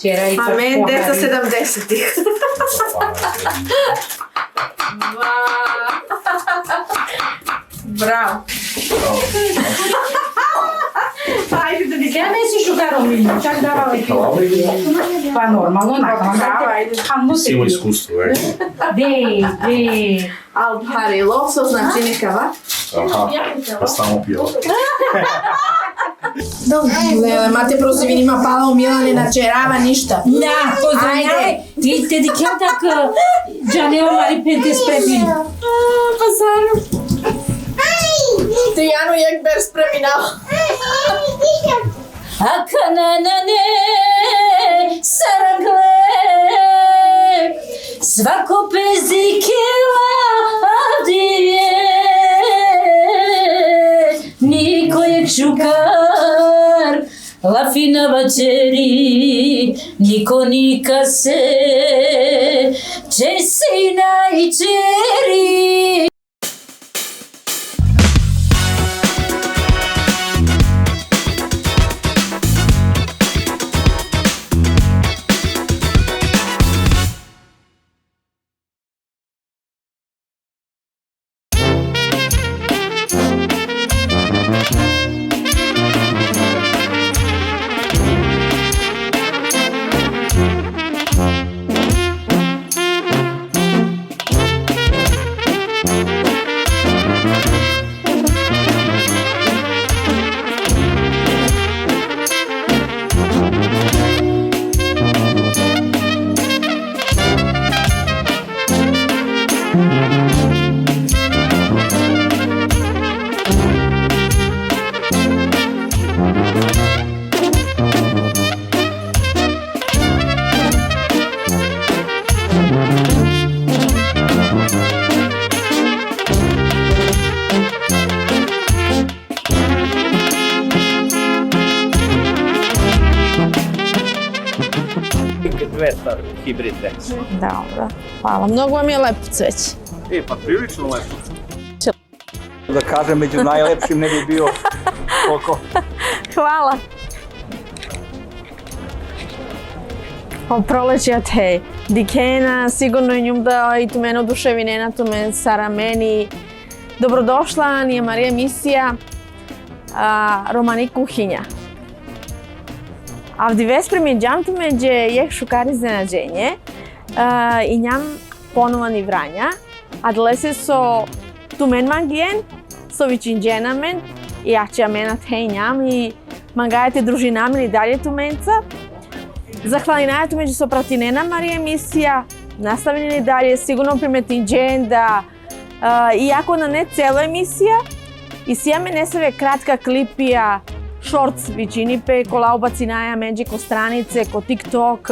A men deca 70-ih. Bravo. Ja nisi šukarom milju, čak davao je pivo. Pa normalno, nakon da Ima iskustvo, već. Dej. Al-Hari loso znači neka va? Aha, pa samo pivo. Lele, mate prosto vi nima pala u Milane na čerava ništa. Da, pozdravljaj. Ti te dikem tak džaneo mari pente spremim. Pa stvarno. Ti Janu Jekber spreminao. Akananane sarangle svako pezikila adije nikojek šukar la fina večeri niko nika se česina i čeri. Hibrid već. Dobro, hvala. Mnogo vam je lepo cveće. Pa prilično lepo. Da kažem, među najlepšim ne bi bio koliko. Hvala. Prolećate dikena, sigurno njum da i tu mene oduševi NENAD, tu men Sara meni. Dobrodošla, nije Marija emisija Romani Kuhinja. Avdi vespremi džam tu međe jeh šukar iznenađenje i njam ponovani vranja. Adlese so tu men mangien, so vičinđena men i jače amena tej njam i mangajate družina men i dalje tu menca. Zahvali na tu među so prati NENAD Marija emisija, nastavljeni dalje, sigurno primetin džen da iako na ne celo emisija i sijame nesave kratka klipija shorts većini pe ko laubaci naja menđe ko stranice, ko TikTok,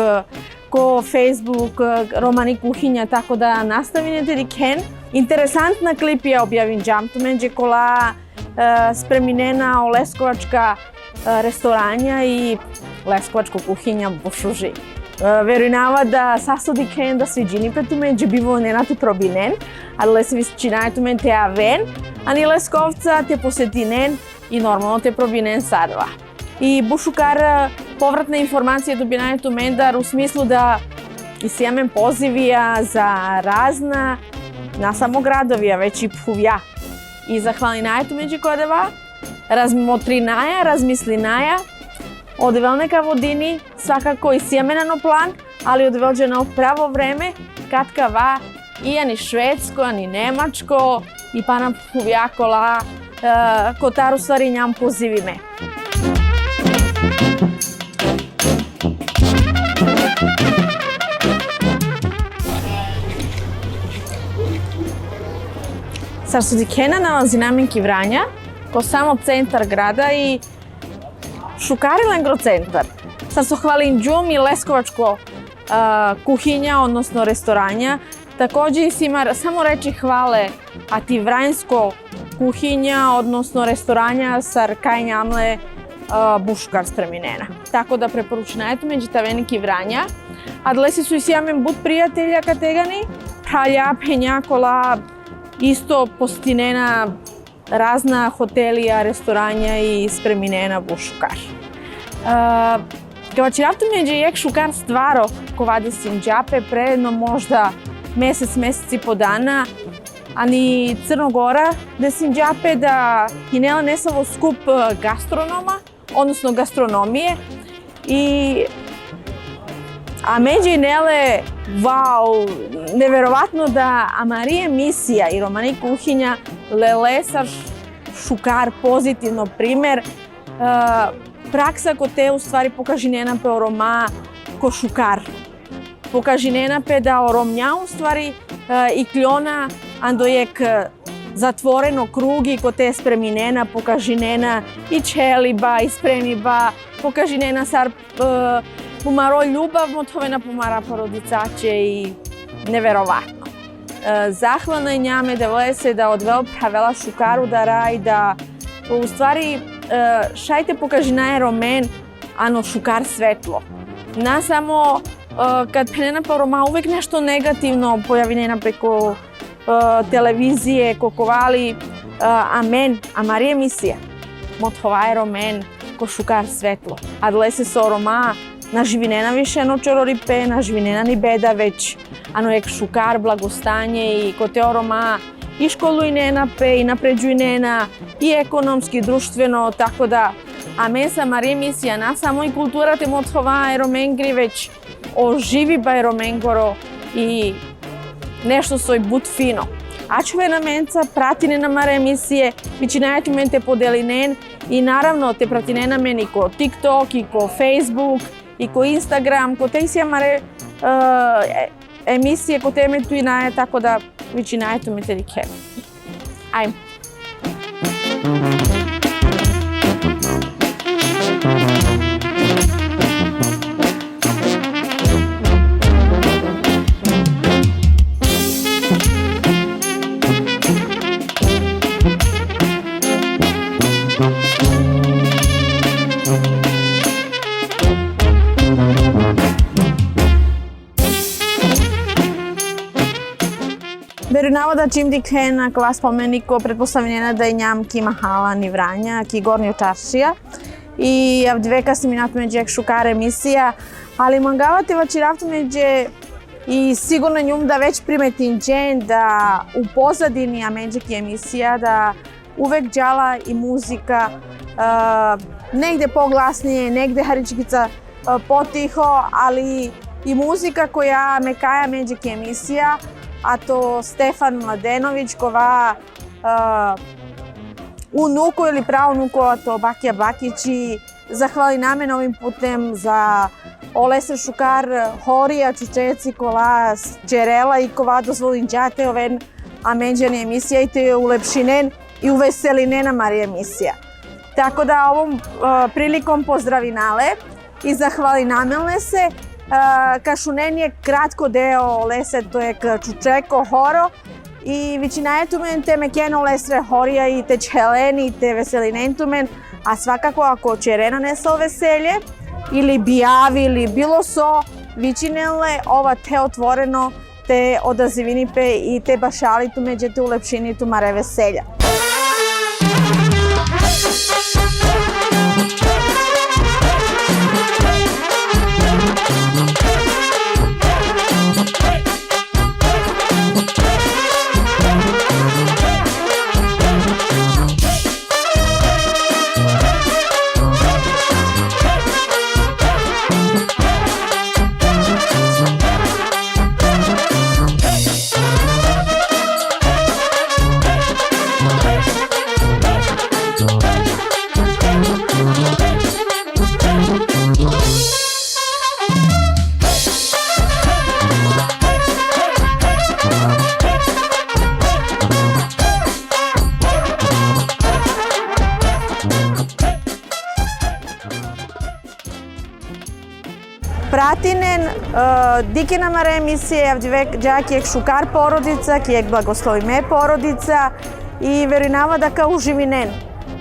ko Facebook, Romani Kuhinja, tako da nastavite diken. Interesantna klipija objavim džam tu menđe kola spreminena o leskovačka restoranja i leskovačko kuhinja bošuži. Verujnava da sasto diken da sviđini pe tu menđe bivo NENAD probinen, ali lese visčinaje tu men te aven, ani Leskovca te posetinen i normalno te probinen sadva. I bušukar povratne informacije dobinaje tu mendar u smislu da isijamen pozivija za razna, na samo gradovija, već i puvja. I zahvalinaje tu među kodeva, razmotrinaja, razmislinaja, odevel neka vodini, svakako isijemenano plan, ali odveđena u pravo vreme, katka va i ani švedsko, ani nemačko, i pana puvja kola, kotaru stvari njam pozivi me. Sad su dikena nalazi namenki Vranja, ko samo centar grada i šukarilen grocentar. Sad su hvalim džum i leskovačko kuhinja, odnosno restoranja. Također si ima samo reči hvale, a ti vranjsko kuhinja, odnosno restoranja sar kaj njamle buškar spreminena. Tako da preporučinajte među ta veniki Vranja. A dlesi su i sjamen bud prijatelja kategani, pralja, penja, kola, isto postinena razna hotelija, restoranja i spreminena buškar. Кавачиравто меѓу јек шукар стваро коваде синџапе предно можда месеци по дана, ани Црногора да синџапе да кинела не са во скуп гастронома, односно гастрономије, а меѓу неле, вау, неверојатно да Марија емисија и Романи Kuhinja лелесар шукар позитивно пример, пракса ко те уствари покажи нена пе орома ко шукар. Покажи нена пе да оромња уствари и клјона андојек затворено круги ко те спреминена, покажи нена и челиба, и спремиба, покажи нена сар помаро љубав мотовена помара породицаче и неверојатно. Захвална њаме да влесе да одвел правела шукару да рај да уствари шајте покажи на ромен, ано шукар светло. На само кад пенена по рома увек нешто негативно појави нена преко телевизије, коковали, а Марија емисија, мотова ромен ко шукар светло. А длесе со рома на живинена више но чорорипе, на живинена ни беда веќе, ано ек шукар, благостање и ко те рома и школуј нена пе, и напреđуј нена, и економски, друштвено, тако да, а са Марија емисија, на само и културата мотова роменгри веќе оживи бај роменгоро и нешто сој бут фино. Ачуве на менца, прати не на Марија емисије, вичинајати мен те подели нен и наравно те прати не на мен и ко TikTok, и ко Facebook, и ко Instagram, ко те сија Марија емисије, ко те ме туи наје, тако да вичинајато ме те рике. Ајм. Верунава да чим дикен на кова споменико предпоставljena да њам ки махала ни Врања, ки горнио чаршија и авдвека си минат меѓе шукар емисија, али мангавате вачиравто меѓе и сигурно њум да веќе приметинџен да у позадини меѓе ки емисија да увек џала и музика, негде погласније, негде харичкица потихо, али и музика која ме каја меѓе ки емисија, а то Стефан MLADENOVIĆ, кова унуко или праунуко, а то Бакија Бакиќи, захвали намен овим путем за олесе шукар хорија, чучеци, кола, черела и кова дозволин џате овен меѓани емисија и те улепшинен и увеселинен на Марија емисија. Тако да овом приликом поздравинале и захвали наменле се, кашунен е кратко део лесе, тој е чучеко хоро и вичинајето те ме кено лесре хорија и те челени и те веселиненту мен, а свакако ако черена не со веселје или бијави или било со, вичинеле ова те отворено, те одазивинипе и те башалиту меѓе те улепшиниту маре веселја. Пратинен, дикена маре емисија, јавдивек џаки ек шукар породица, ки ек благослови ме породица и веринава да ка уживинен.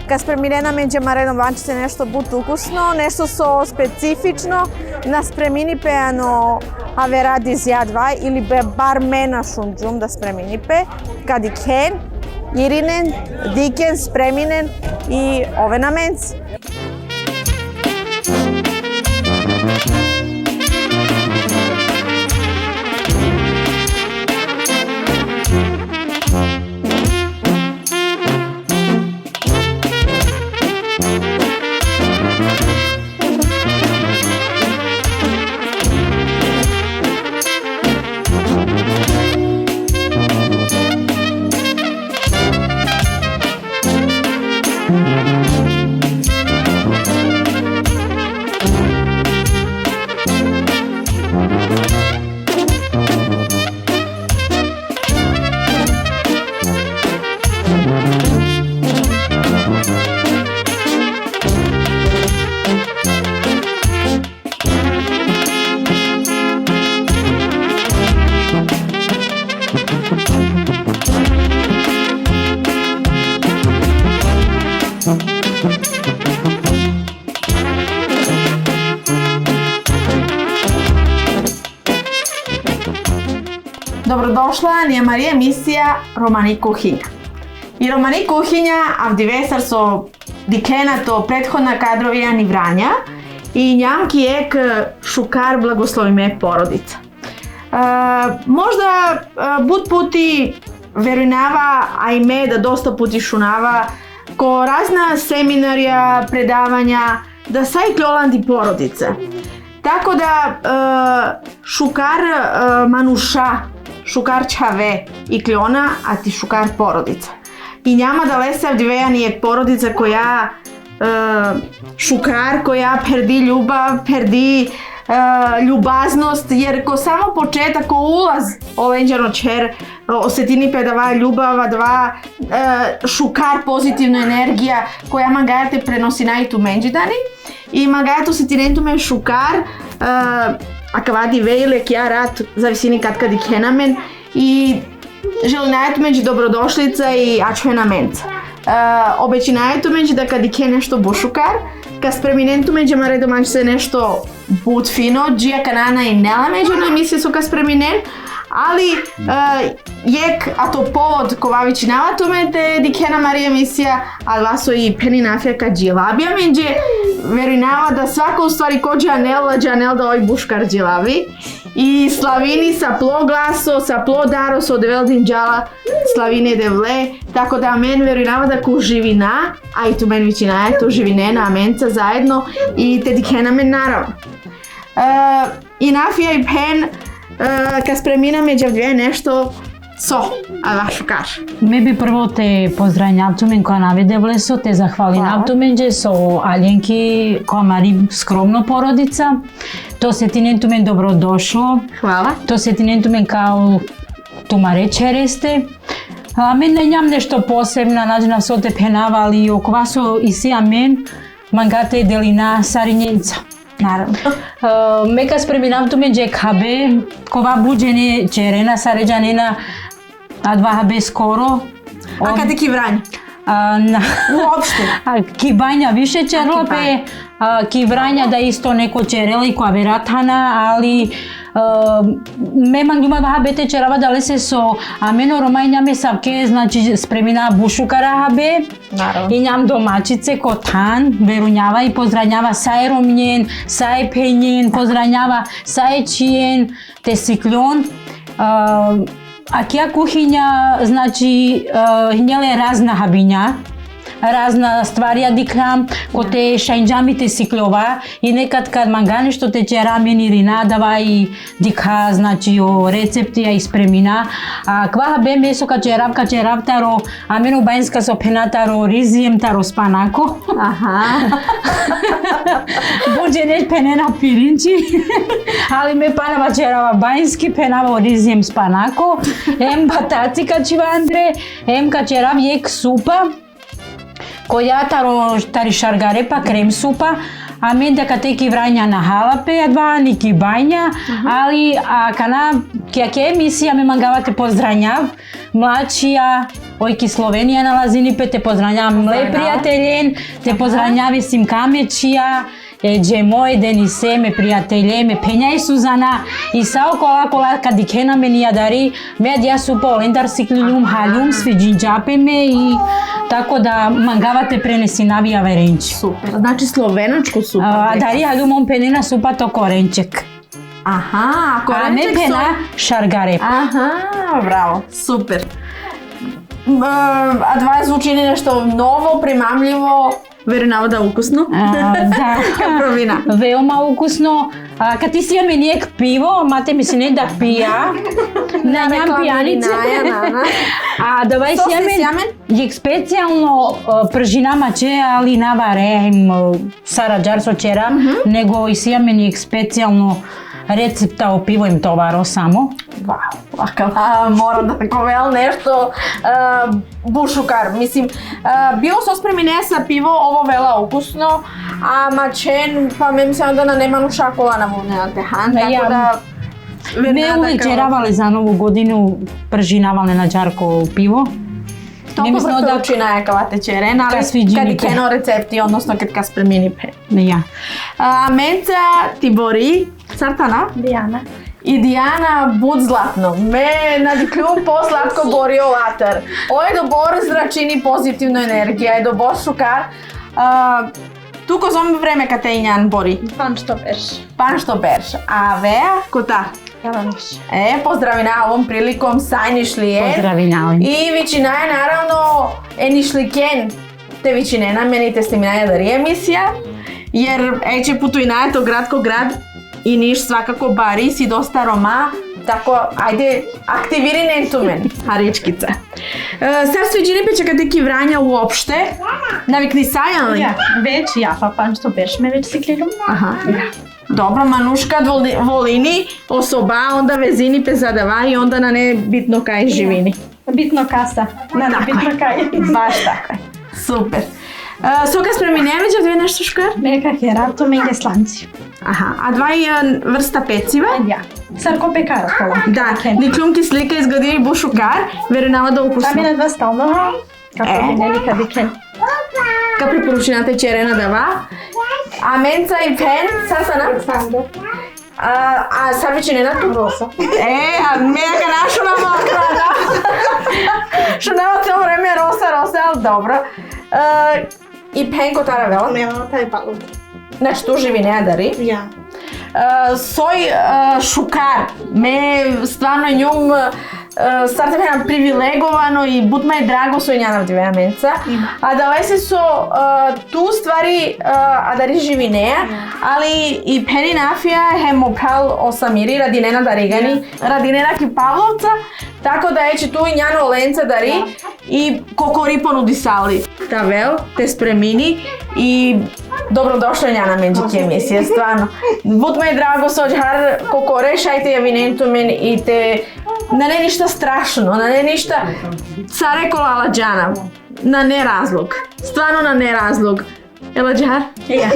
Ка спреминена меѓе маредом ванчице нешто бут укусно, нешто со специфично, на спремини пеано аверади зјадва или бе бар мена шунџум да спремини пе, кади кен, иринен, дикен, спреминен и ове на менц. Dobrodošla na Marija emisija Romani Kuhinja. I Romani Kuhinja avdivesar so diklenato prethodna kadrovija ni Vranja i njamki jek šukar blagoslovi me porodica. Možda bud puti verujnava, a i me da dosta puti šunava ko razna seminarija, predavanja, da saj klolandi porodice. Tako da šukar manuša, šukar čave i kliona, a ti šukar porodica. I njama da lese avdivejan je porodica koja šukar, koja perdi ljubav, perdi ljubaznost, jer ko samo početak, ko ulaz olenđano čer, osetini pedava ljubava, dva šukar pozitivna energija koja magajate prenosi najtu menđidani i magajate osetinentu me šukar a kavadi vejlek ja rat zavisini kad ikenamen i želinajtu među dobrodošlica i ačvena menca. Obećinajtu među da kad ike nešto bušukar, ka spreminentu među mare domaći se nešto bud fino, džija kanana i nela među na emisije su ka spreminen, ali jek, a to povod kovavići navatume te dikena Marija emisija, ali vaso i peni nafija ka džilabija međe, verujnava da svako u stvari ko džanel da ovaj buškar džilavi. I slavini sa plo glaso, sa plo daro, so develdim džala slavine devle, tako da men verujnava da ku živina, a i tu men većina je tu živinena, a menca zajedno i te dikena men naravno. I nafija i pen, kad spremina među dvije nešto, co, a vašu kaš. Me bi prvo te pozdravljavtumen koja navidevle so, te zahvalinavtumen, že so Aljenki koja mari skromno porodica. To se tinentumen dobrodošlo. Hvala. To se tinentumen kao tumare čereste. Men ne njam nešto posebno, nađena so te penavali oko vaso i sija men, mangate delina sarinjenca. Naravno. Meka spreminavtumen že kabe, kova buđene čerena saređanena, a dva habe skoro. A kad je Kivranj? Uopšte? Kibanja više čerlope, Kivranja da isto neko čereli koja veratana, ali me mangjuma habe te čerava da lese so, a meno romajnja me savke, znači spremina bušukara habe, i njam domaćice kotan, verunjava i pozdranjava saj romnjen, saj penjen, pozdranjava saj čijen, te sikljon. A kja kuhinja, znači, hnjele razna habinja, razna stvarja dikram, ko te šanđami te sikljova i nekad kad manga nešto te će ramen ili nadava i dikha, znači o receptija i spremina. A kvaha be meso ka će ravtaro, a meno banjska so penataro rizijem taro spanako. Aha. Buđe neć penena pirinči, ali me panava čerava banjski, penava rizijem spanako, em bataci ka čivandre, em ka čerav jek supa, koja tari šargarepa, krem supa, a men da te Kivranja na halape, a dva ni kibanja, ali kana kjake emisija me mangavate pozdranjav, mlačija, ojki Slovenija nalazini pe te pozdranjav mle prijateljen, te pozdranjavi sim kamečija Джемој, Денисеме, пријателеме, Пења и Сузана, и сао кола кади кена ме ни ја дари, медија супа олендар сиклилум халум, свиџинџапеме и тако да мангавате пренеси навија веренче. Супер. Значи словеначко супа. Дари халум он пенена супато коренчек. Аха, А ме пена шаргареп. Аха, браво, супер. А това звучи нешто ново, примамливо, веројатно да укусно. Да. Капровина. Веома укусно. Кад ти си јаме нијек пиво, мате ми се не да пија. На ням пијанице. А давај си јаме јек специјално пржина маче, али наварем сараџар со чера, него и си јаме нијек специјално рецепта о пиво им товаро само. Вау, мора да таковел нешто бушукар. Мислим, било со спремине са пиво, ово вела укусно, а мачен, па ме мислам да нема шакола на вунена техан, така да... Ме увечеравале за нову годину, пржинавале на джарко пиво. Толку препоручина е кава течере, нали, кади кено рецепти, односно кад ка спремени пе. Менца Тибори, Сартана? Дијана. И Дијана буд златно. Ме надиклюм по-сладко Борио Латар. Ој до Бор зрачини позитивна енергија, е до Бор шукар. Туко зоми време кате ињан Бори. Пан што берш. Пан што берш. А веа, кота? Јаваниш. Поздравина овом приликом сајнишлиен. Поздравина. И вичина е наравно енишликен. Те вичине на мене те стиминаја дари емисија. Jer eće putujnaje to grad ko grad i niš svakako bari si dosta Roma, tako ajde aktiviri nentumen, Haričkica. Sad sviđini peća kad teki vranja uopšte, navikni sajan li? Ja, već ja, pa pan što berš me već si klirom. Aha, dobro, Manuška volini osoba, onda vezini pe zadava i onda na ne bitno kaj živini. Bitno kasa, na bitno kaj. Baš tako, super. Сока спреминеме, ќе две нешто шкар? Мека херато, меѓе сланци. Аха, а два врста пецива? Ja. Сарко пекара кола. Да, никлумки слика изградили бушукар, веројатно да укусно. Тамина два сталнова, како винели кади кен. Ка препоручената черена дава. А менца и пен, Сарсана? Сандо. А сарвичи Ненад? Роса. А мега нашу на мокрада. Што нема цело време Роса, ал добро. И пен котара вела? Нема тај балон. Значи ту живи неа дари. Ja. Сој шукар, ме стварно њум стартаме привилеговано и будма е драго со њанав двеја менца. А давај се со ту ствари а дари живи неа, али и пени нафија хемопал осамири ради Ненад даригани, ради Ненаки Павловца, тако да ече ту и њано ленца дари и кокори понудисали. Тавел, те спремини и добродошла њана менџики емисија, стварно. Будма е драго со џар кокорешајте ја винентумен и те на не ништа страшно, на не ништа царе кола ладжана, на не разлог, стварно на не разлог. Ела џар? Ja.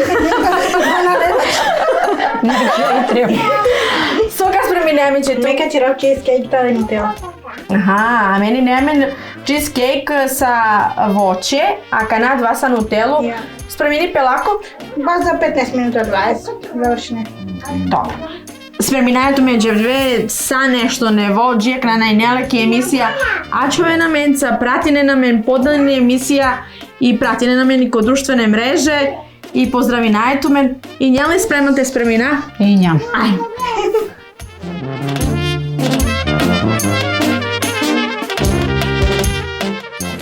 Сока спреминеме че тук. Мека чирав чизкейк да ми тео. Аха, а мени немен чизкейк са воче, а кана два са нутело. Спремини пелако? Ба за 15 минута 20, завршне. Добро. Спреминањето меѓу две са нешто нево, джијак на најнелеки емисија, ачове на менца, пратине на мен подани емисија и пратине на мен и код друштвене мреже и поздравинајето мен и нјали спремате спремина? И ням. Ај.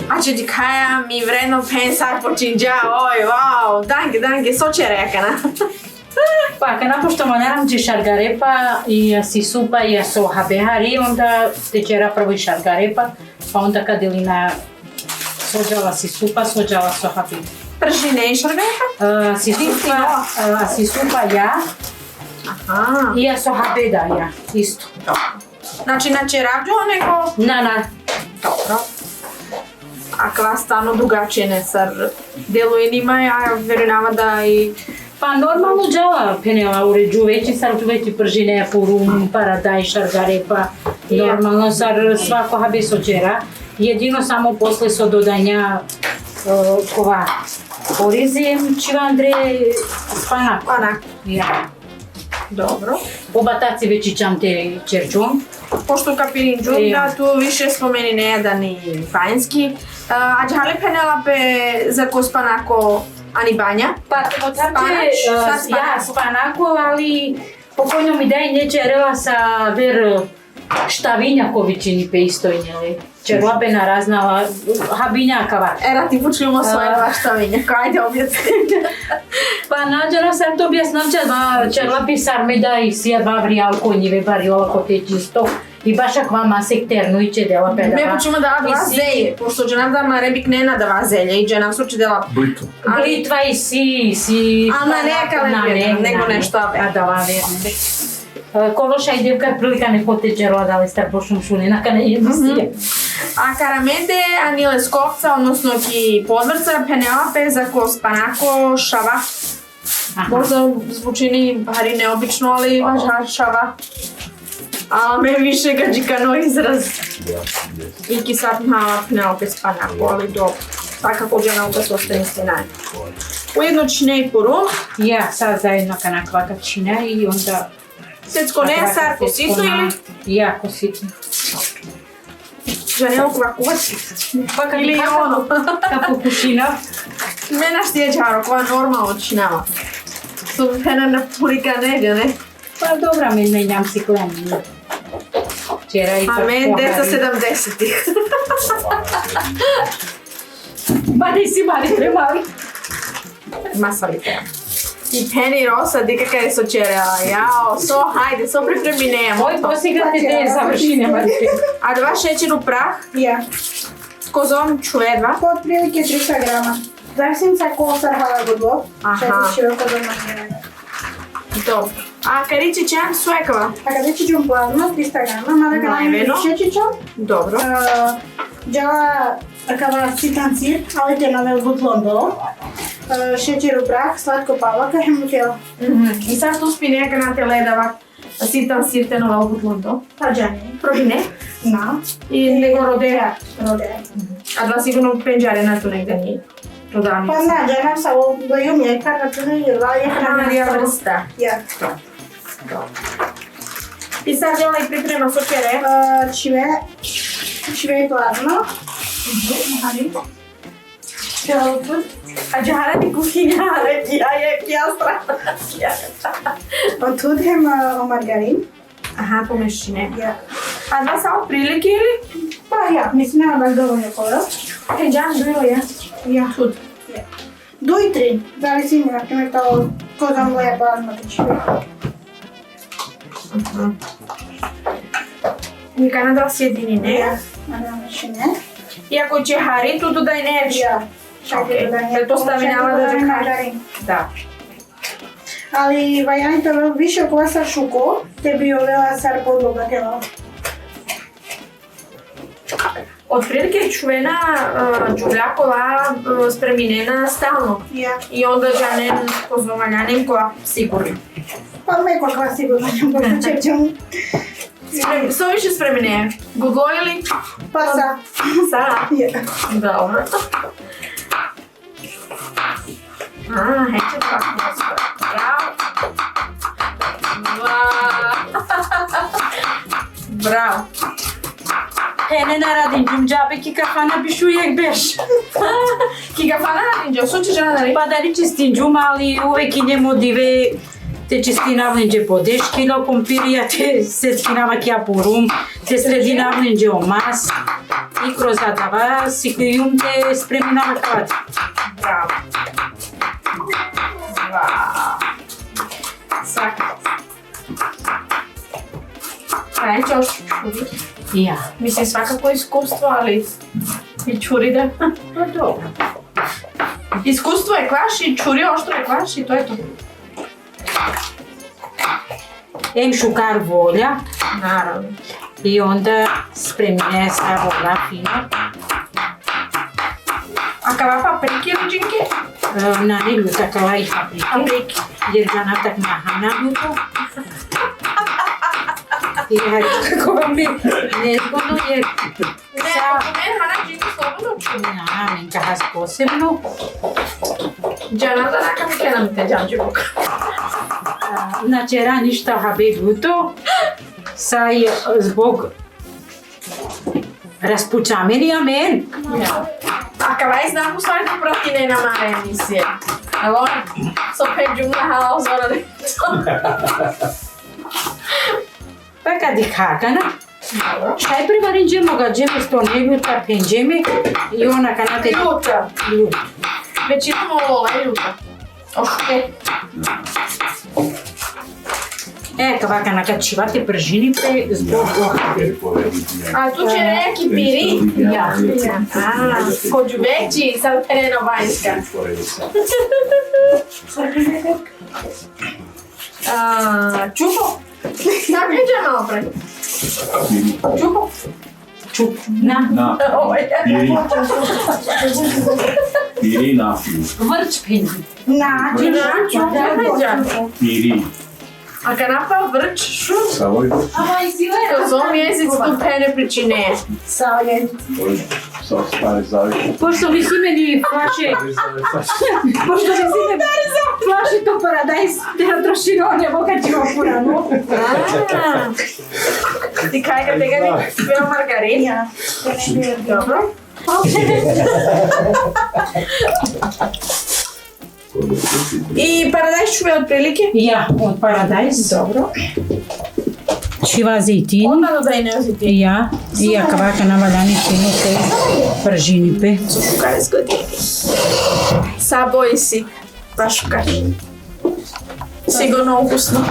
Аче ти каја ми вредно пенсар починџа, ој, вау, данке, со черекана. Pa kad napošto naranđe šargarepa i si supa i so habehari, onda tečera prvo i šargarepa, pa onda kad Elina sođala si supa, sođala so habi. Pržine i šargarepa? Si supa ja i ja so habeda ja, isto. Znači na čerađu nego? Na. Dobro. A kva stano drugačije ne sar deluje nima, ja verujnava da i Pa normalno džava penela uređuveći, sarđuveći pržine, purum, paradaj, šargarepa, normalno sar svako habi sođera, jedino samo posle so dodanja kova Orizem ci Andre spanak. Panak. Ja. Dobro. Oba taci već ićam te čerčun. Pošto kapirim džunda, tu više spomeni nejadan i panjski. A džali Penelope za ko spanako ani banja? Pa ja spanako, ali pokojno mi daj nje čerela sa ver štavinjakovićini pe istojnjeli. Čerlape naraznala habinjakava. Era ti počnemo svoje dva štavinjaka, ajde objasni. Pa nađela sam to objasnavča dva čerlapi sarmeda i sija dva vrijalko njive bariola kote čisto. I baš ak vama sekternu iće dela pedava. Me počnemo da dva zelje, pošto će nam da rebik nena da va zelje i će nam suči dela... Blitva. Blitva i si... Ali na neka lepljena, nego nešto abe. A da va verne. Kološa i devka prilika ne poteče roda, ali star pošom šunina kada jedno sije. A karamede, ani Leskovca, odnosno ki podvrca Penelope za ko spanako šava. Možda zvučini bari neobično, ali baš šava. A me više gađikano izraz. I ki sad mala Penelope spanako, ali dobro. Svakako žena da se ostane stinaj. Ujedno čine i puru. Ja, sad zajedno kana kvaka čina i onda... Secko ne, sarko sitno ili? Jako sitno. Žanelo kvakovat? Pa Ili ono? Kako kušina. Mena štjeđaro, koja normalno činava. Su pena na purika neđe, ne? Pa dobra, mi menjam si kleni. Včera i A men deca 70-ih. Badi si mali premali. Masali te. I peni rosa, dika kaj so čerela. Jao, so, hajde, so pripremine. Oj, posigrate te završine, Marike. A dva šećer u prah, Ja. kozom čuvedva. Po otprilike 300 grama. Zavisím sa, koho sa rhala godlo. Aha. Šećer široko domažnjene. Dobro. A kariči čem suekava? A kada čičom plazma, 300 grama, mada kada Najveno. više čičom, Dobro. džela takava sitan sir, ali te nove butlon dolo. Šećer u prah, slatko pavlaka, hemutjela. I sad tu spi neka na te ledava. Sitan sir te nova obutlondo. Pa džani. Probine. Na. I nego rode. Rode. A dva sigurno penđare na tu negde nije. Prodavnica. Pa na, džanam sa ovo doju mlijeka, na tu ne je Hrana vrsta. Ja. I sad je onaj priprema sokere. Čive plazma. A džara ti kuhinja, ja je pjastra. Od tu idem margarin. Aha, pomešine. Ja. A dva samo prilike ili? Pa ja, mislim nema baš dovoljno kola. Penđan bilo je. Ja. Tud. Do i 3, zavisím, na primjer to ko moja plazma čive. Nika nadal sjedinine. Ja. Nadam še ne. I ako će hari, tu dodaj neč. Ja. Okej, jel to stavi nama da će hari? Da. Ali vajani to više kola sa šuko, te bi ovela sar podloga tela. Otprilike čuvena džuljakova spreminena stalno. Ja. I onda žanen pozovanjanem koja sigurno. Pa meko kva sigurno ću pošto čepćem. Što više spremine? Gudlo ili? Pa sa. Sa? Ja. Dobro. Heće tako da bravo. Bravo. Ne naradim džumđabe ki kafana biš uvijek beš. Ki kafana radim džo, što će žena da li? Pa da li čistim džum, ali uvijek idemo dive te čistina vlenđe po 10 kilo kompirija, te seckina vakija po rum, te sredina vlenđe o mas i kroz adava siklijum te spremina vakavad. Bravo. Svakako. Kaj će još čuri? Ja. Mislim svakako iskustvo, ali i čuri da. Pa dobro. Iskustvo je kvaš i čuri oštro je kvaš i to je to. Em šukar volja Naravno. i onda spremine sa voda fino. A kava paprike ili džinke? Na ne ljuta kava i paprike. Paprike. Jer žana tak nahana ljuto. I kako vam je nezgodno jer Ne, ako meni hana džinke slobodno čuri. nenka has posebno. Джаната рака ми кенамите джамджибук. Значи раништа хабибуто, сай због разпучамели амен. Acabais de dar um sorte pra ti, né, na maré, Anicia. Agora, só perdi uma house, hora de... Така дихака, на? Шай приваринджемо га джеме сто негута пенджеме и она канате... Ljuta. Лjuta. Većinom ovo je ljuta. Okej. Кавака накачивате пржините због охабе. A tu će neki piri? Ja. Kod veći sa tereno vanjska. Čupo? Tako je malo pre. Čupo? Čup. На. Ovo je. Piri napiju. Vrč penđi. Piri. A kanapa vrč šu? Savoj. Kroz ovom jezicu tu pene pričine. Sa stari zavit. Pošto vi si meni flaše... Pošto vi si meni flaše to paradajz, te trošino ne moga ti opurano. Ti kaj ga tega ni spio margarina? Dobro. I paradajz čuje otprilike? Ja, od paradajz. Dobro. Šива zejtini. Odmah dodaj neoziti. Ja, kavaka navaljani te pržini pe. Šukaj zgodi. Saboj si. Pa šukaj. Sigurno ukusno.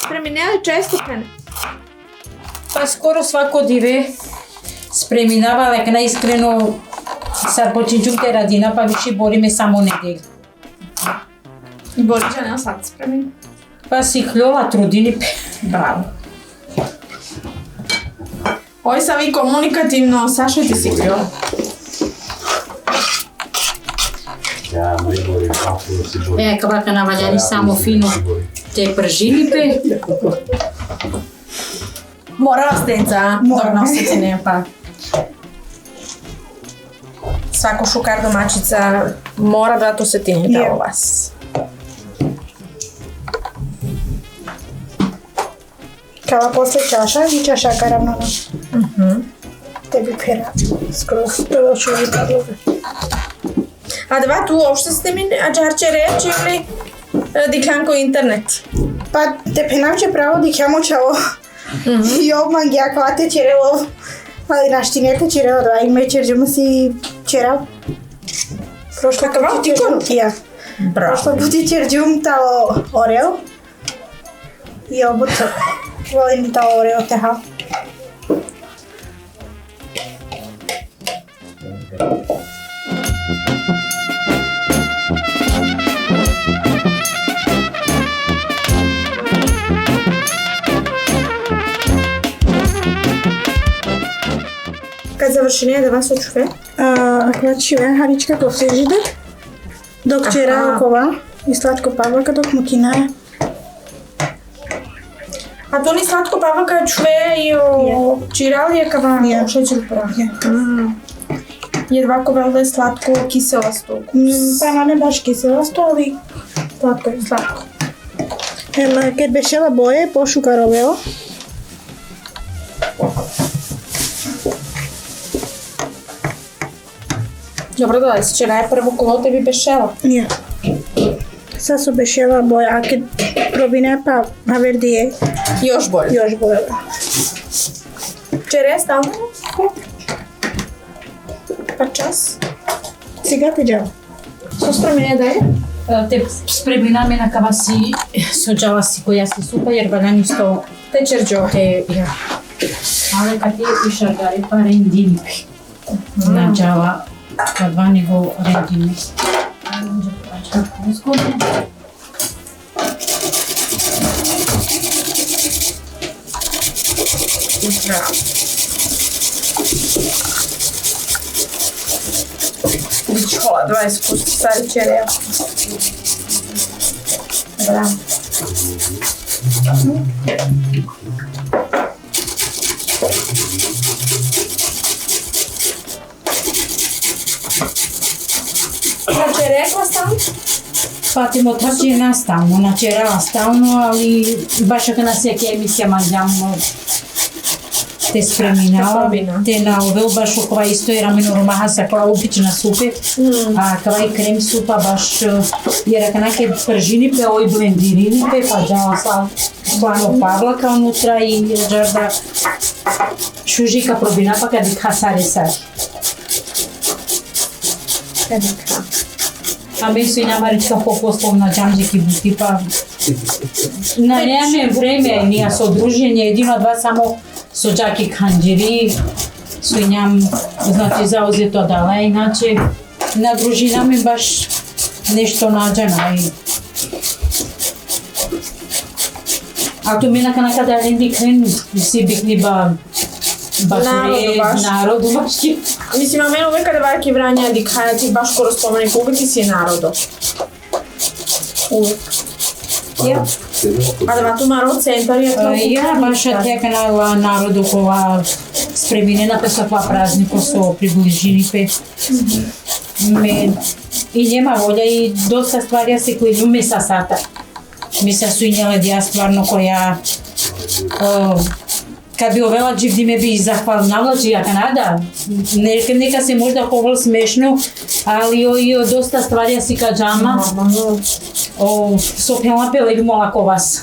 Преминава често пене? Па скоро свако диве спреминава, лек наискрено сад починчукте радина, па виши бориме само недели. И Борича не сад спремина. Па си хљова трудини пе. Браво. Oj sa vi komunikativno, Saša ti si kljuva. Ja, najbolje kako si bolje. Кавака наваljani само фино те pržini pe. Mora ostenca, dok nositi ne pa. Svako šukar domaćica mora dati osetine da u vas. Kava posle čaša i čašaka ravno tebi pera skroz preločuju padlove. A dva tu uopšte ste mi ađarče reći ili diklanko internet? Pa te penavče pravo dikjamo čavo i obmang ja kvate čerelo, ali naštínete čerelo dva ime čerđemo si čerav. Prošlo puti tikonu? Ja. Prošlo puti čerđum talo oreo i obuto. Volim talo oreo teha. Kad završenje da vas očuve? Znači, harичка го сежиде, док чера окова и сладко павлака док мукина е. A to ni slatko pavlaka čve i čirali je kava šećer prah. Jedvako velda je slatko kiselasto. Па не баш киселасто, али Slatko je slatko. Kad bešela boje, pošukaroveo. Dobro da si čera je prvo kolo tebi bešela. Ja. Sad su bešela boje, a kad probine pa haverdije, Još bolje. još boje. Čere je stalno? Pa čas. Сега те джава. Što spremine dalje? Те спреминаме на каваси со джаваси која се супа, jer valjani sto Te čerđo. те ја. Але каде и шаргари па рендини на джава, kad vani go rendini. Bravo. Bić hola 20 kusti stari čere. Bravo. Načerekla sam? Fatimo tako je nastavno, načerala stavno, ali baš ako na всеки емисија мандјам те спреминала, те на овел баш окова исто е рамено ромаха са која обична супе, а кава и крем супа баш јер ако наке пржини пе ој блендирини пе, па джала слано павлака унутра и джарда шужика пробина па кади хасаре сари. А мен со и намаричка по-пословна джамджики бути, па немаме време, ние со дружење, едно-два само со джаки канџири, со и ням, значи, заузето дала, иначе на дружина ми баш нешто наđена и а ту мена канака да ренди крен, си бикни баш народувачки. Mislim, a meni uvek kada vaki vranja dikaja ti baš skoro spomenik, uvek si je narodo. Uvek. Ja. A da tu maro centar je to? Ja, baš teka na narodu kova спреминена пе со това празнико со приближините. И нема волја и доста ствари се кои љуме са сата. Ми се суинјала дија стварно која kad bi ovela dživdi me bi zahvalnala džija Kanada. Neka se možda povol smešno, ali o dosta stvari si ka džama. Sopjela pele bi mola ko vas.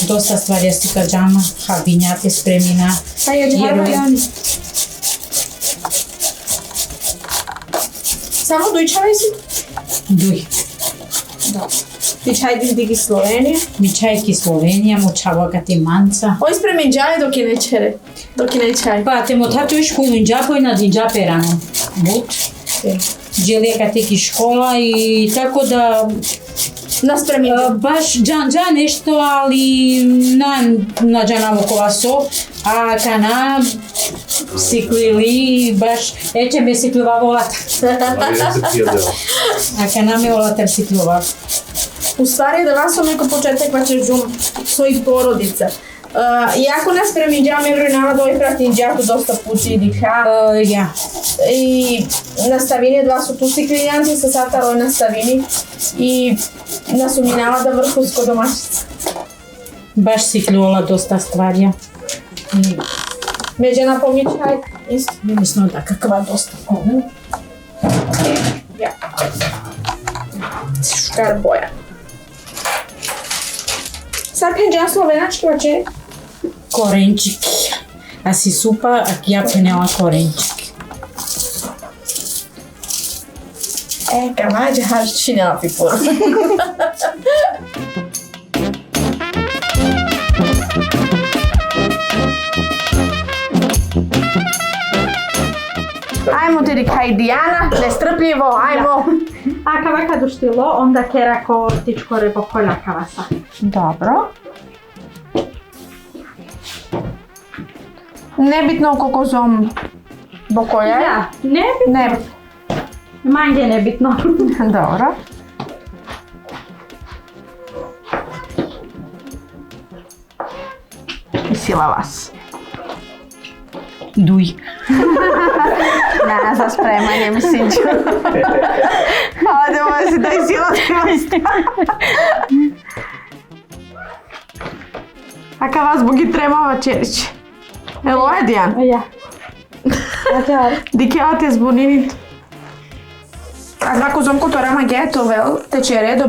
Dosta stvari si ka džama, habinjate spremina. A je džava Samo dujčavaj si? Duj. Ti čaj digi Slovenija? Mi čajki Slovenija, močava kati manca. Oj spremin džaje dok je nečere. Dok je nečaj. Pa te motato još kuhinja pojna dinđa perano. But. Dželija teki škola i tako da Na spremin. Baš džanđa nešto, ali na džanavo kolaso. A kana siklili baš, eće me siklova volata. A kana me volata siklova. U stvari da vas sam neko početak vačežu svojih porodica. Iako nas premiđamo i narod ovaj pratim džaku dosta puti diha. Ja. I nastavine dva su tu si klijanti sa sataroj nastavini i nas uminala da vrhunsko domaćica. Baš sikljola dosta stvarja. Međena pomičaj isto. Mislim da kakva dosta. Ja. Škar boja. Sad penđa slovenački vačeri? Korenčiki. A si supa, a ja penela korenčiki. Kamađa haščinjala pipura. Ajmo te kaj Dijana, nestrpljivo, ajmo. A kava kad uštilo, onda kera ko tičko rebo kolja kavasa. Dobro. Nebitno koliko zom bokolja je? Da, nebitno. Manje nebitno. Dobro. I sila vas. Duj. Na, za spremanje mislim ću. Odemo si daj sila. A kad vas bogi tremava čerić? Elo je Dijan? Ja. Di che te zbunit? A kako zomko to rama geto vel, te čere do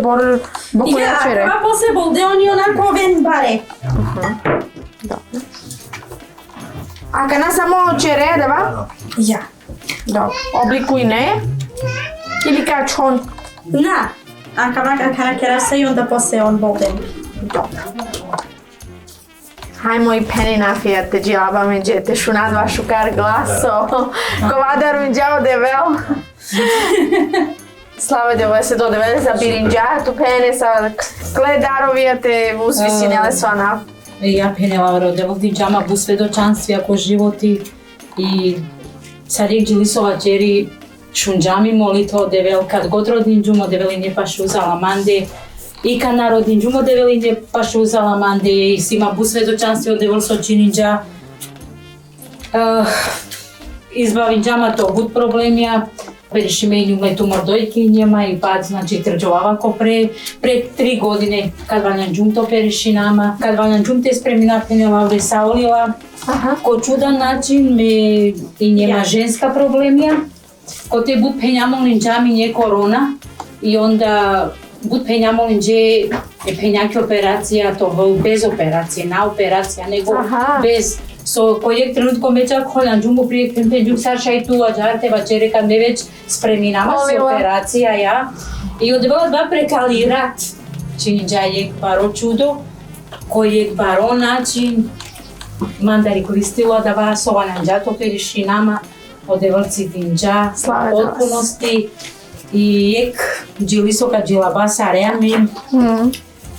bokolja čere. Ja, kava posle bolde oni onako ven bare. Dobro. A kana samo čere dava? Ja. Dobro. Oblikuj ne? Ili ka čon? Na. A kava kera se i onda posle on bolde. Dobro. Hajmo i peni nafijate džilaba me džete šunat vašu kar glaso. Ko vadar mi džao devel. Slava devo se do devele za birinđatu pene sa kledarovijate uzvisinele svana. Ja penela rodevog dinđama bu svedočanstvi ako životi i sarijek džilisova džeri šunđami molito devel kad god rodinđumo develi ne paš uzala mande Ika narodin džumo develinje pašu zalamande, sima bu svedočanstvi od devil sočininđa. Izbavim džama to bud problemja. Перешименju ме тумор дојкињема и пат, значи, трџовава ко пре 3 години, кад валјан џум то перешинама, кад валјан џум те спреминапенела овде саолила, ко чудан начин ме и нема женска проблемија, ко те буд пењамолин џами не корона, и онда буд пењамолин дже е пењаки операција, то без операција, на операција, него без. So, којек тренутко мечак холјан џуму пријек пемпен сар шајтува џарте вачере кад ме веќе спреминама се операција ја. И одевала два прекалират. Чини џајек баро чудо, којек баро начин, мандари користила да ба совалјан џато перешинама, одевал цитинџа, потпуности. И ек джилисока джилаба сареамин,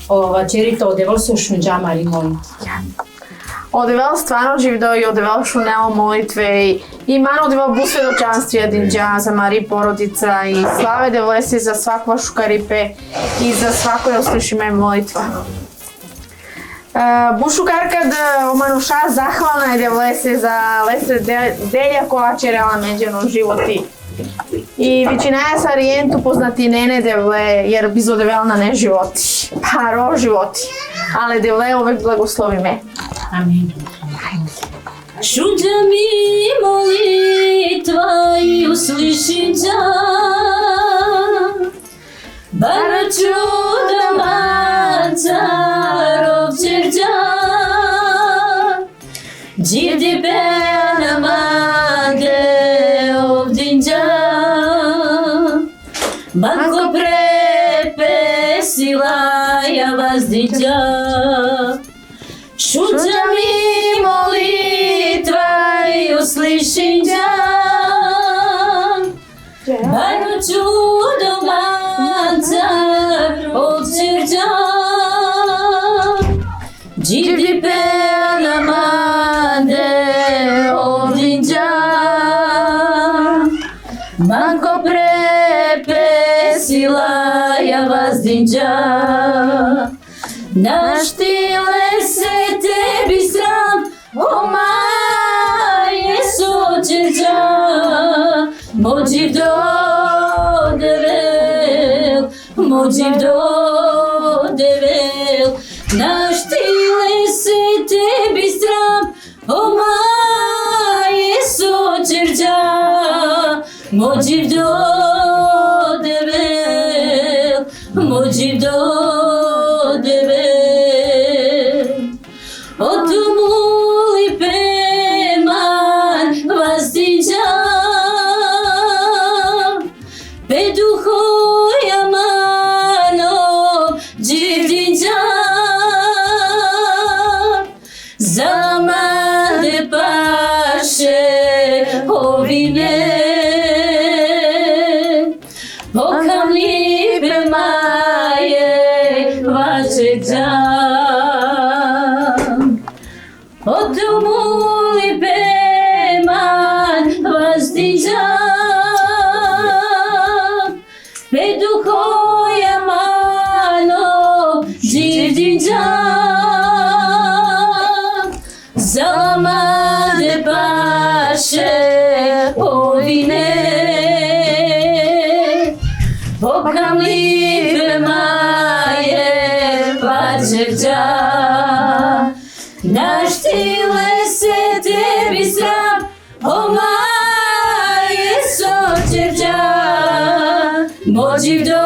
вачерите одевал со шунџама римон. Одевал стварно живдо и одевал шунео молитве и ман одевал бу сведочанствија динџа за Мари породица и славе да влеси за сваква шукарипе и за свакој услушиме молитва. Бу шукарка да омануша захвална е да влеси за лесе делја која черела меѓено животи. И вичинаја са риенту познати нене девле, јер бизодевел на не животи, паро животи, але девле овек благослови ме. Амин. Шуđa mi molitva i uslišim ća, bar čuda maca rovčerđa, dživdi bena mande ovdinđa, manko prepesila ja vazdinđa. Šuđa mi molitva i uslišim ća, bajno čudo manca ovčerđa, dživdi pena mande ovdinđa, manko prepesila ja vazdinđa. Naštile se tebi sram, o maje sočerđa, mođiv dodevel, naštile se tebi sram, o maje sočerđa, mođiv dodevel. Otumuli peman vazdinđa, peduhoja mano dživdinđa, zamade paše ovine, okamli pemaje vašeđa. Otumuli peman vazdinđa, peduhoja mano dživdinđa, zalamade paše ovine, okamli pemaje vašeđa. Naštile se tebi sram, o maje sočerđa, mođiv dodevel,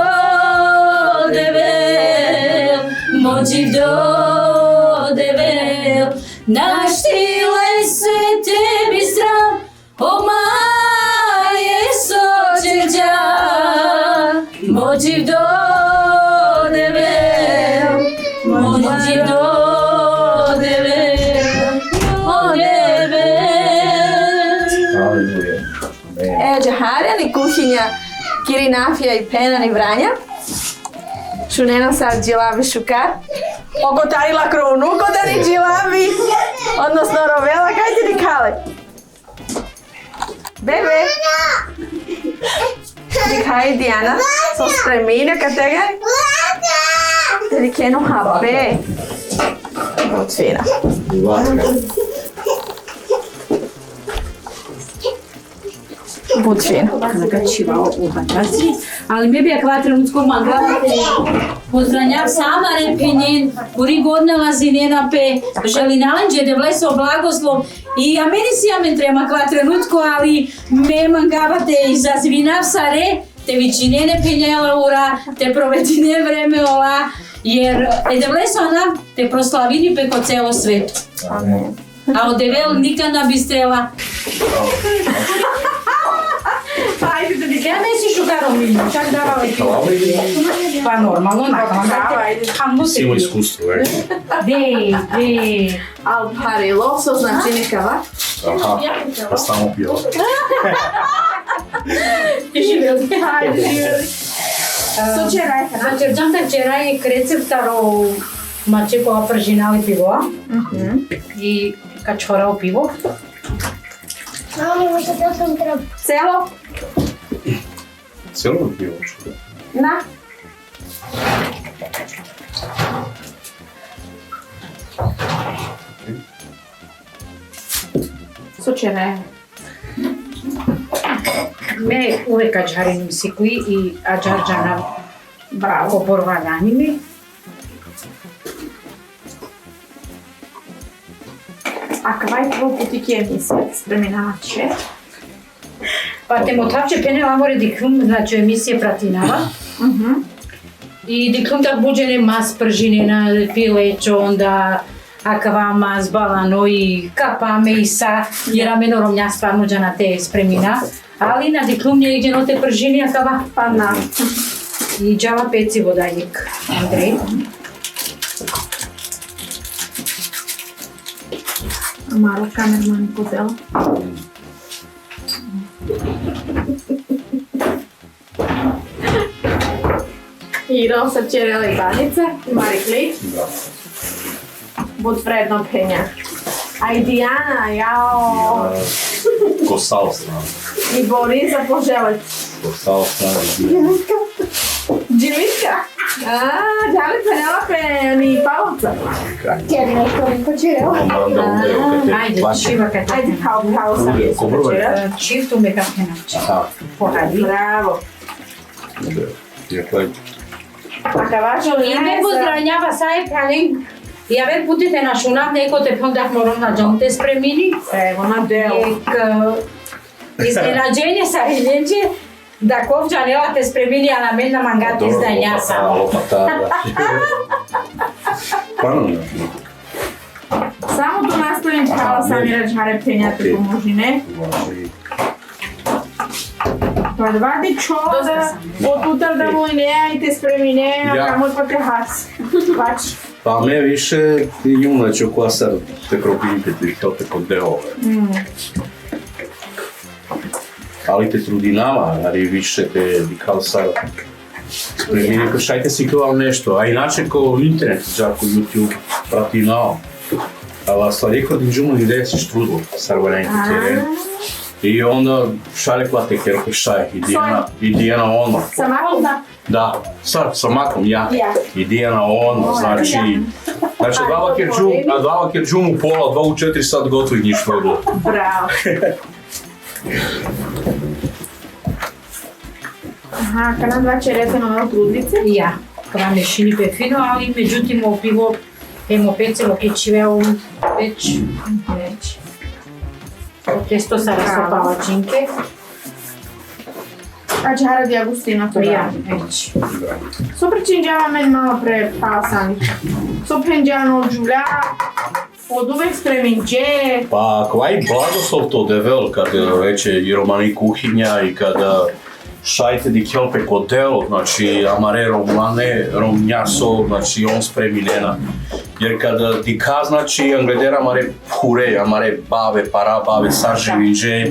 naštile se tebi sram, o maje sočerđa, mođiv dodevel. Ďaharjan i kuhinja Kirinafija i Penan i Vranja. Šunena sad džilavi šukar. Ogotarila kronu, kodani džilavi. Odnosno rovela, kaj ti nikale? Bebe. Dikaj Dijana, so spremine kategori. Pequeno rapé. Muito fina. Muito fina. Ali me bi akva trenutko mangala pozdranjav sama repenjen, kuri godna lazinena pe, želi nalanđe de vleso blagoslov i meni si amen trema akva trenutko, ali me mangavate izazvinav sare, te vičinene penjela ura, te provedine vreme ola, jer de vleso ona te proslavini peko celo svetu. A od devel nikad ne bi strela. Ja nesi šukarom vinju, čak davala i pivo. Pa normalno, nakon Ima iskustvo, Al parilo, so znači nekava. Aha, pa samo pila. So čeraj. Znači, znam da čeraj receptaro mačekova pržinali pivo i kačorao pivo. Celo? Celo pilo što? Na. So čeraj. Me uvek ađarim sikui i ađarđana bravo porvanjanimi. A kvaj tvo putiki emisija spreminače? Pa te motavče pene lavore diklum, znači emisije pratinava. I diklum tak buđene mas pržinena pilećo, onda akava mas balano i kapame i sa, jer ameno romnja spanuđana te spremina. Ali na diklum nje iđeno te pržini akava pana. I džava peci vodajnik, Andrej. Malo kamermani podela. Igrao sa čerele i banice, Marikli. Bud vredno penja. A i Dijana, jao. Ko sal strana. I Borisa poželeć. Ko sal strana. Džilitka? Džali Penelope ni Pavlovca. Kjer neko čerela. Ajde, šiva kad Ajde, kao sam je Ko broj? Čiv tu me kako ne nauči. Aha. Poradi. Bravo. A kavačo I me pozdravljava saj pralim. Ja ver putite na šunav neko te pondak moram na džom te spremini. Evo na delu. Iznenađenje sa hiljenče da kovđa nela te spremini, a na men na mangat izdanja samo. Samo tu nastavim kao sami rađare penjate pomožine. Pa vadi čoda, otutar da mu ne i te spremine, a kamo pa te has. Vač. Pa me više junačo koja sad te probititi to te kod deo. Ali te trudinama, ali više te kao sad spremini, kašajte si kao nešto, a inače kao internet, jako YouTube prati nao. Ali sad rekao da džumu ni deci štrudu, sarvanajte teren. I onda šalje plate kerke šaj i Dijana odmah. Sa makom da? Da, sad sa makom ja. I Dijana odmah, znači dva vakir džumu pola, 2 u 4 sad gotovih njih štrudu. Bravo. Aha, kad nam dva čerete na malo trudnice? Ja, kada me šini pe fino, ali međutim ovo pivo emo pecelo kečiveo već. Testo sa palačinke. A čara di Agustina to Ja, već. So pričinđava meni malo pre pasani. So penđano od žulja, od uvek spreminče. Pa kvaj blagoslov to devel kad veće i Romani Kuhinja i kada šajte di kjelpe kod delo, znači amare romnjaso, znači on spreminena. Jer kada ti ka znači angledera amare pure, amare bave, para bave, saživinže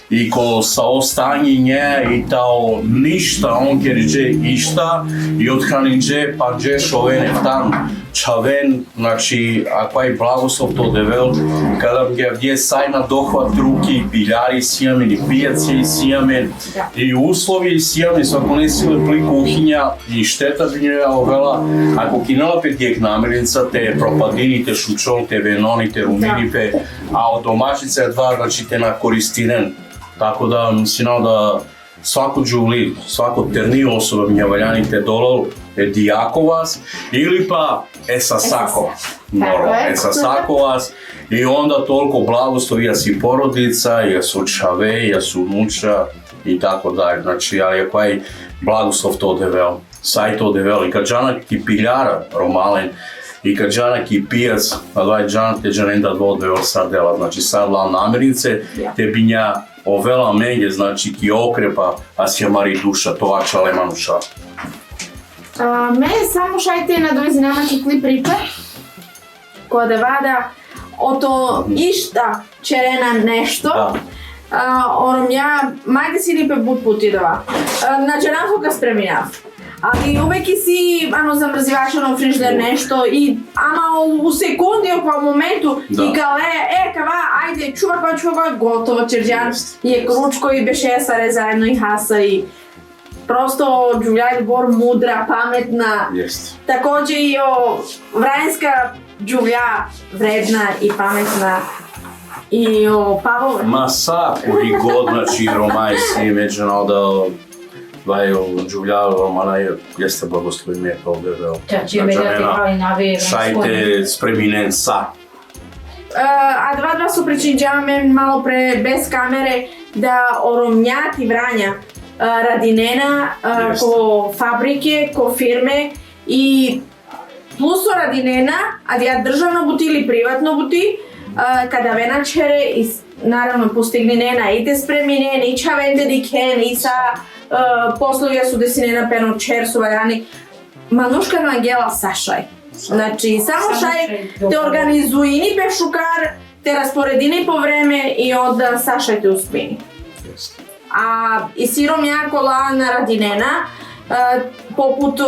i ko sa ostanjinje i tao ništa, on kerđe išta i odhraninđe pa dže šovene tam čaven, znači, ako je blagoslov to devel, kada gdje sajna dohvat ruki, piljari sjamen i pijaci sjamen, i uslovi sjamen, svako ne sile pli kuhinja, i šteta bi nje ovela, ako kinala pet gdje namirnica, te propadini, te šučol, te venoni, te ruminipe, a od domaćice dva, znači, te na koristiren. Tako da, mislim da svako džuvli, svako terni osoba mi valjanite dolol, Dijakovas ili pa Esasakovas. Esasakovas i onda toliko blagoslovi si porodica, jesu čave, jesu nuča i tako dalje. Znači, ali ako je blagoslov to devel, saj to devel. I kad džanak ti piljara romalen, i kad džanak i pijac, a dvaj džanak te džanenda dvodveol sad dela. Znači, sad la namirnice, te binja ovela menje, znači ki okrepa, a si mari duša, to ača lemanuša. Mene samo šajte na dojezi namaki kli priče, kod vada oto išta čerena nešto, onom ja, majde si lipe bud putidova, znači onako ga spremljav. Ali uvek si zamrzivaš frižder nešto i u sekundi, u momentu i kale, kava, ajde, čuva, gotovo čerđan, je kručko i bešesare zajedno i hasa i prosto džuvljaj bor mudra, pametna. Takođe i vranjska džuvlja vredna i pametna i Pavlova. Ma saku i god, znači Romaj si međano da Vajo džuvlja Romana jeste blagoslovi me to devel. Šajte spreminen sa. A dva su pričinđame malo pre bez kamere da oromnjati Vranja radi nena ko fabrike, ko firme i plus radi nena, a ja državno buti ili privatno buti, kada venačere i naravno postigni nena i te spremi nena i čavende di ken i sa poslovija su desi nena peno čer su valjani. Manuška Angela sašaj. Znači samo šaj te organizujini pešukar, te rasporedini po vreme i onda sašaj te uspini. A i sirom jako lana radi nena, poput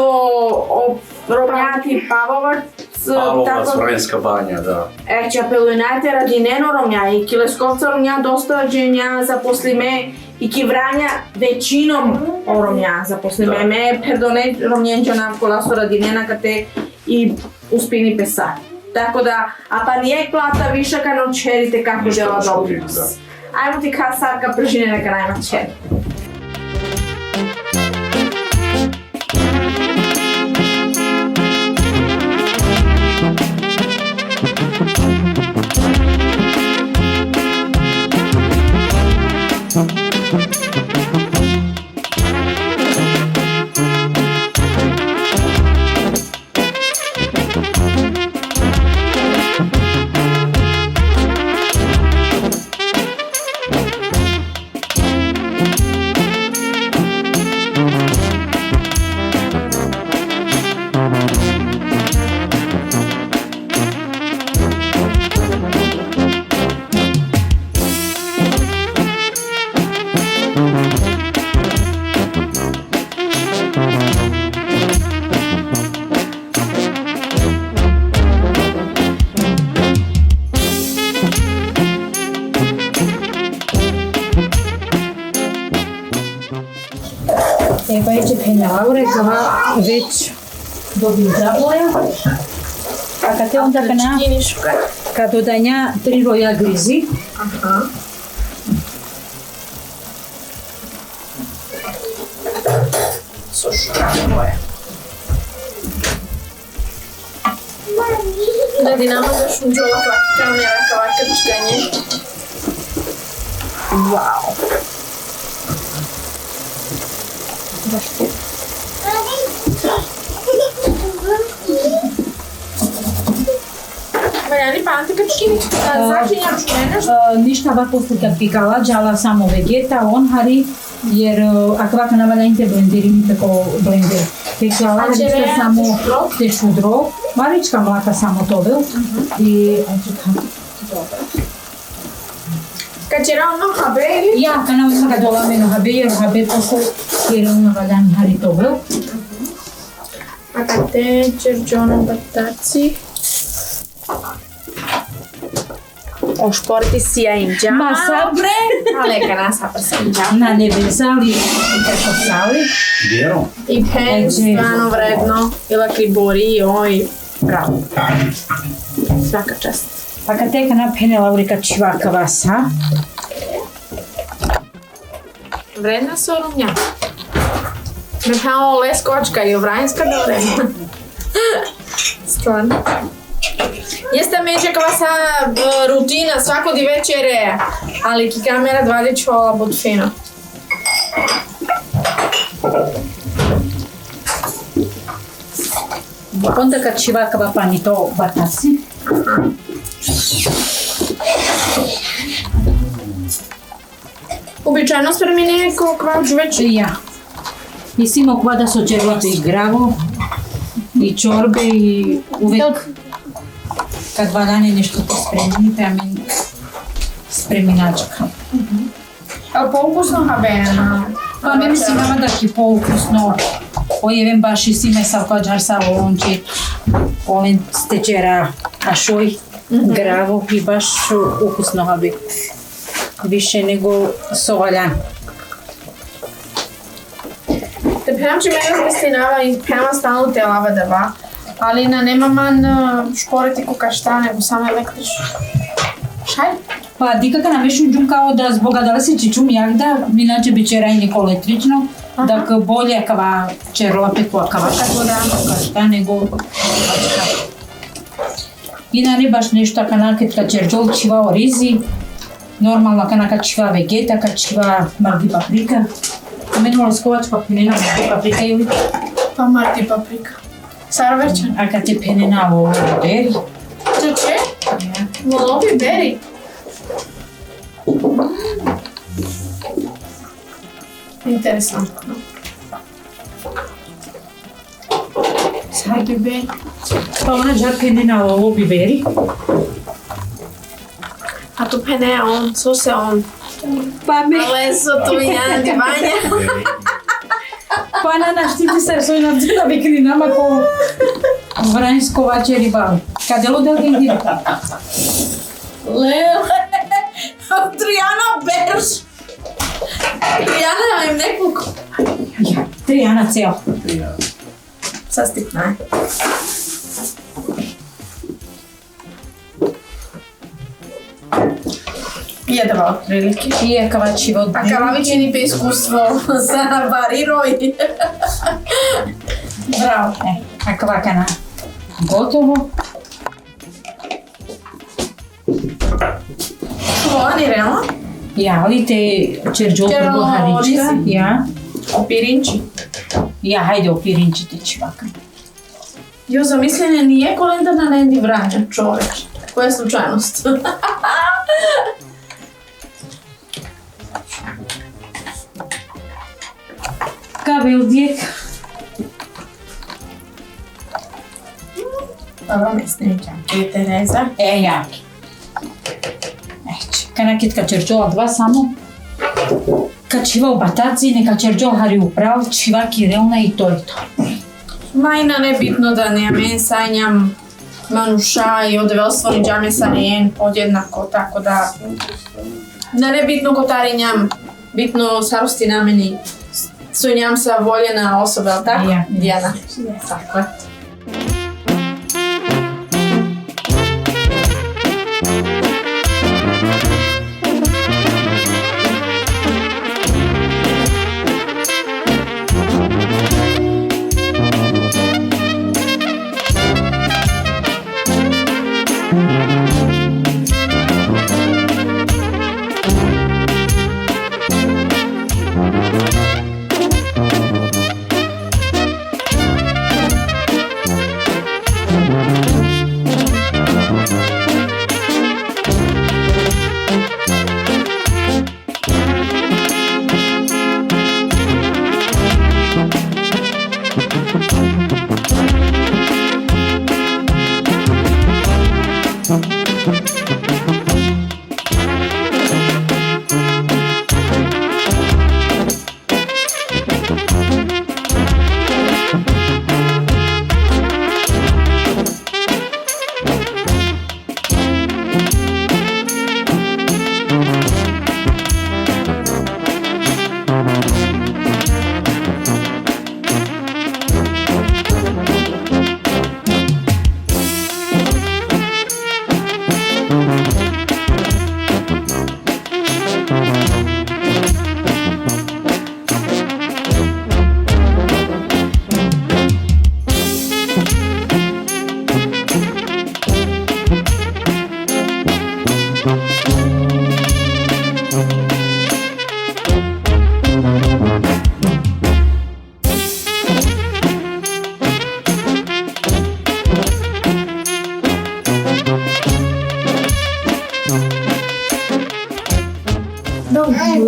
romnjati Pavovac, Pavovac, Vranjska banja, da. Čapelujnate radi neno romnja i ki Leskovca romnja dosta dženja zaposli me i ki Vranja većinom romnja zaposli me. Me perdone romnjenđana kolaso radi nena kate i uspini pesa. Tako da, a pa nije plata viša ka noćerite kako dela doprinos. Ajmo ti kad sad ka pržine neka najma čeri. Već dobiju zavoja, a kad te onda kad dodanja 3 roja grizi, Da dinamo da šunđola kao nekakva krčkanje. Wow. Baš ti. Valjani pamte kačkini, začinjam šmeneš? Ništa va posle kad pikala, džala samo vegeta, on hari, jer ako na valjaните blenderi mi tako blender. Pikala je samo te šudro, marička mlaka samo to bil i Kad ono habe ili? Ja, kad dola meno habe, jer habe posle jer ono valjan hari to bil. Acá te cergiona bataci. O športi si aj džama. Ma sabre, Ale kana sapra si džama. na nebe zali i preko sali. Vjerom? I pen stvarno vredno. Ila kribori, oj. Bravo. Svaka čast. Pa kad teka na pene laurika čivaka vasa. Vredna su rumnja. Ne kao Leskovačka i Ovranjska da vredna. Stvarno. Jeste mečekava sa rutina svako di večere, ali ki kamera 20 čola bud fino. Onda kad čivaka pani to batasi. Običajno spremeni kako već. Ja. I simo kvada so čerlape i gravo, i čorbe i uvek kad dva dane nešto to spremini, pa mi spreminačka. Ali poukusno habena. Pa me mislim nama da ki poukusno, ojevem baš i sime sa kvađar sa olonči, olen stečera kašoj, gravo i baš ukusno habe. Više nego sovaljan. Te penam če mene zbestinava i penama stalno te lava dava, ali na nema man šporiti kuka šta, nego samo električ. Šaj? Pa dikaka namešam džum kao da zboga da se čičum jagda, inače bi će rajniko električno, da bolje kava čerla pekua kava kako da šta nego kačka. I na ne baš nešto kanake kad čerđol čiva orizi, normalno kanaka čiva vegeta, kad čiva mardi paprika. Meni Leskovačka penena mardi paprika ili? Pa mardi paprika. Sarverčan. A kad te penena ovo beri. Čeče? Volovi beri. Interesantno. Sarbi beri. Pa ona žar penena ovo beri. A tu pene on, so se on. Pa me... Ale so tu Jana Divanja. Pa na naštiti se svoj nadzira vikri nama ko vranjsko vačeri bal. Kada lo da ga indi? Lele, Trijana Berš. Trijana im nekog. Ja, Trijana ceo. Sastipna je. Jedava otprilike. I kavačivo od A kavavičini pa iskustvo sa bariroj. Bravo. A kvakana. Gotovo. Oni, realno? Ja, ali te čerđol Čerlo boharička. orisi. Ja. Opirinči. Ja, hajde opirinčite čivaka. Jo, zamišljenje nije kolenda na Nendi Vranja, čoveč. Koja je slučajnost? Kave odjek. Dobro, mesničan. I Tereza. Ja. Kanakitka čerđola dva samo. Kad čiva u bataci, neka čerđol hari uprav, čiva kirelna i to je to. Majna nebitno da ne mensanjam manuša i odevelstvo džame sa nejen podjednako, tako da da nebitno kotarinjam, bitno sarosti na meni sunjam sa voljena osoba, ali tako? Ja. Dijana. Tako je.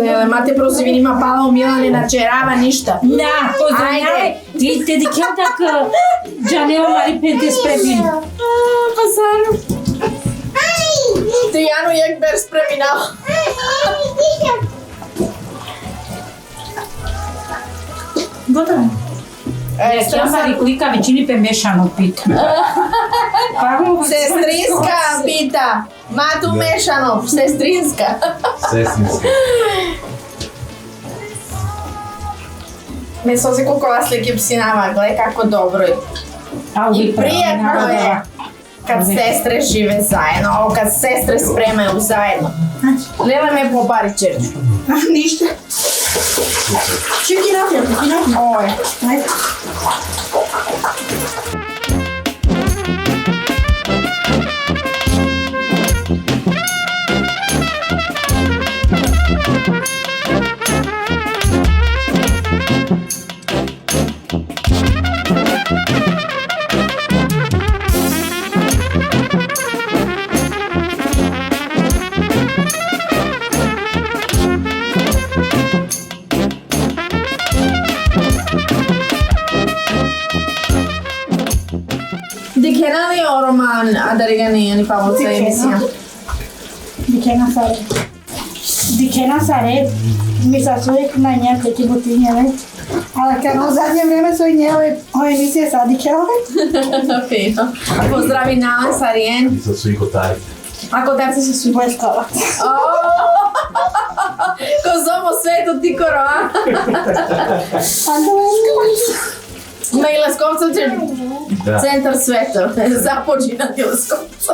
Lele, mate prosim, nima pala Milane načerava ništa. Da, pozdravljaj. I te dikjeltak džaneo maripente spremim. Pa stvarno. Ti Janu Jekber spreminao. Gotovo. Jambari klika većini pe mešano pita. Sestrinska pita. Matu mešano, sestrinska. Sestrinska. Ne sozi koliko vas slike psinava, gledaj kako dobro je. I prijetno je kad sestre žive zajedno, kad sestre spremaju zajedno. Lela me popari čerču. Ništa. Čekaj naprijed. Ovo je. Ajde. Dikenali o roman Adarigani ani Pavlovca emisija. Dikena sare, mi sa uvijek na njake butinjeve. Ali kad u zadnje vrijeme su i njele emisije sadikele. Fino. Pozdravi Nala Sarijen. I sad su i kotari. A kotarci su svi Vojskova. Ko zomo svetu ti korona. Ma i Leskovca će centar sveta. Započinati Leskovca.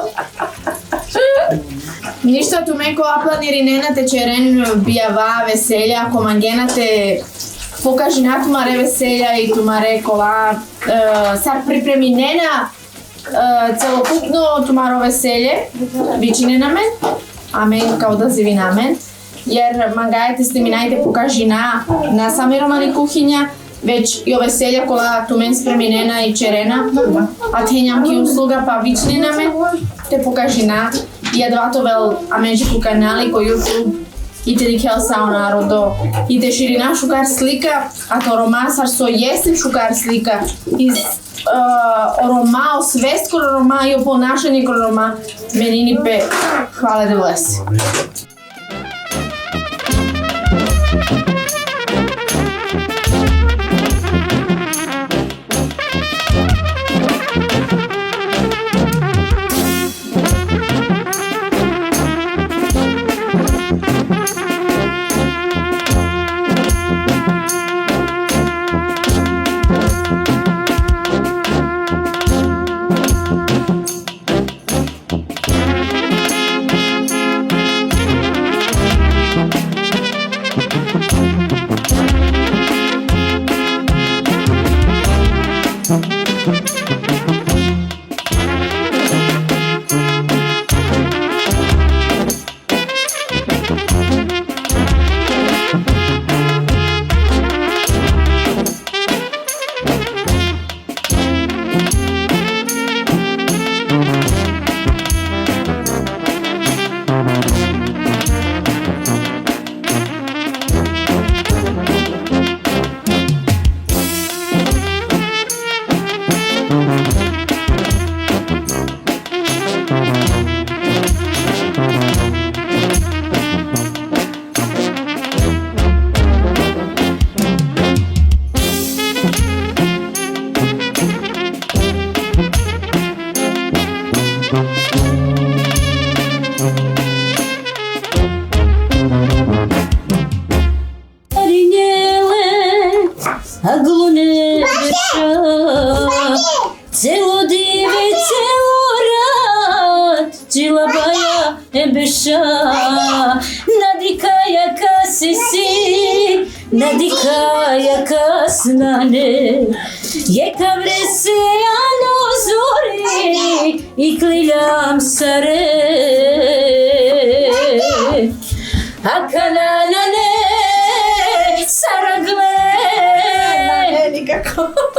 Ništa tu meko aplaniri nenate čeren bijava veselja, ako mangenate pokaži na tumare veselja i tumare kola sad pripremi nena celokupno tumaro veselje, vičine na men, amen kao da zivi na men, jer mangajte ste mi najte pokaži na sami Romani kuhinja, već i ove veselja kola tu men spremi nena i čerena, a te njamki usluga pa vičine na men, te pokaži na jedvatovel ameđiku kanali ko YouTube i te dikel sao narodo i te širi našu kar slika, a to romasar so jeste šukar slika iz Roma, o svest kod Roma i o ponašanje kod Roma, menini pe hvale da vlesi.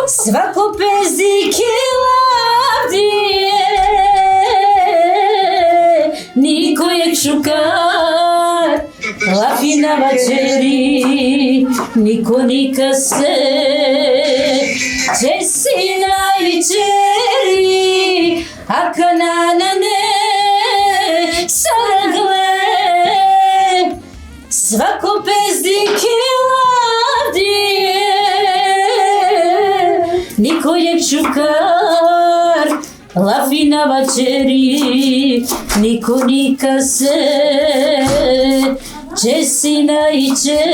Svako pezdike lavdije, nikojeg šukar, lafina Лавина вечери, нико ника се, че си най-чери, а канана не сарагле, свако пездики ладие, никојек шукар, лавина вечери, нико ника се, че си най-чери.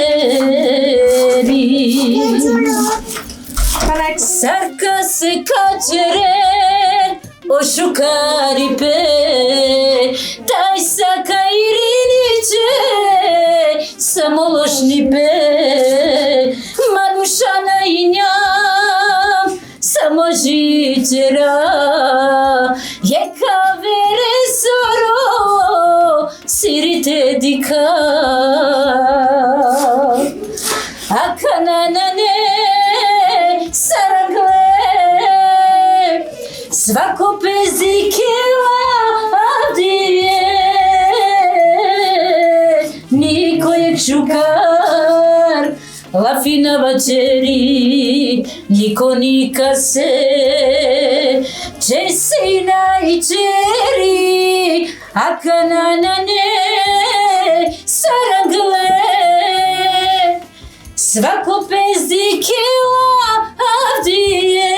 Сарка се качере, о шукари пе, тай сака ириниче, само лошни пе, манушана и ням, само жичера, ека вере соро, сирите дика, а канана не сарагле, свако пезике ладие, никојек шукар, лавина вечери, нико ника се, че си најчери, а канана не сарагле, свако пездике ладие,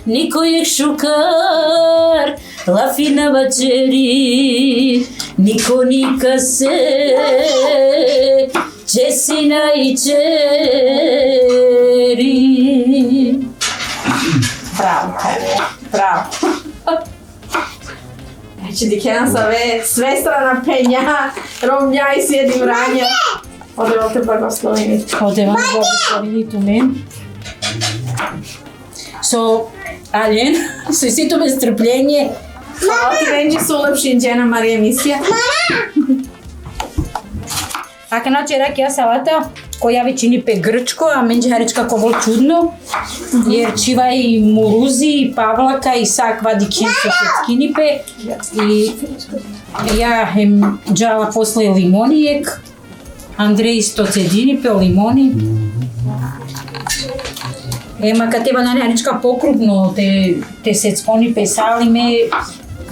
никојек шукар, лавина вечери, нико ника се, че си најчери. Браво, браво. Znači, di kena sve strana penja, Romnja i sjedi vranja. Ode vam te blagosloveni. Ode vam blagosloveni tu men. So, Aljen, so si tu bez strpljenje. Hvala ti, Renđi, su ulepšin džena Marija emisija. Ако наче ракија салата, која вечини пе грчко, а менџи харич како вол чудно, јер чива и мурузи, и павлака, и саква дикин со шецкини пе, и ја хем джала после лимонијек, Андреј 100 пе лимони. Ема ка теба на харичка покрупно, те сецкони пе салиме,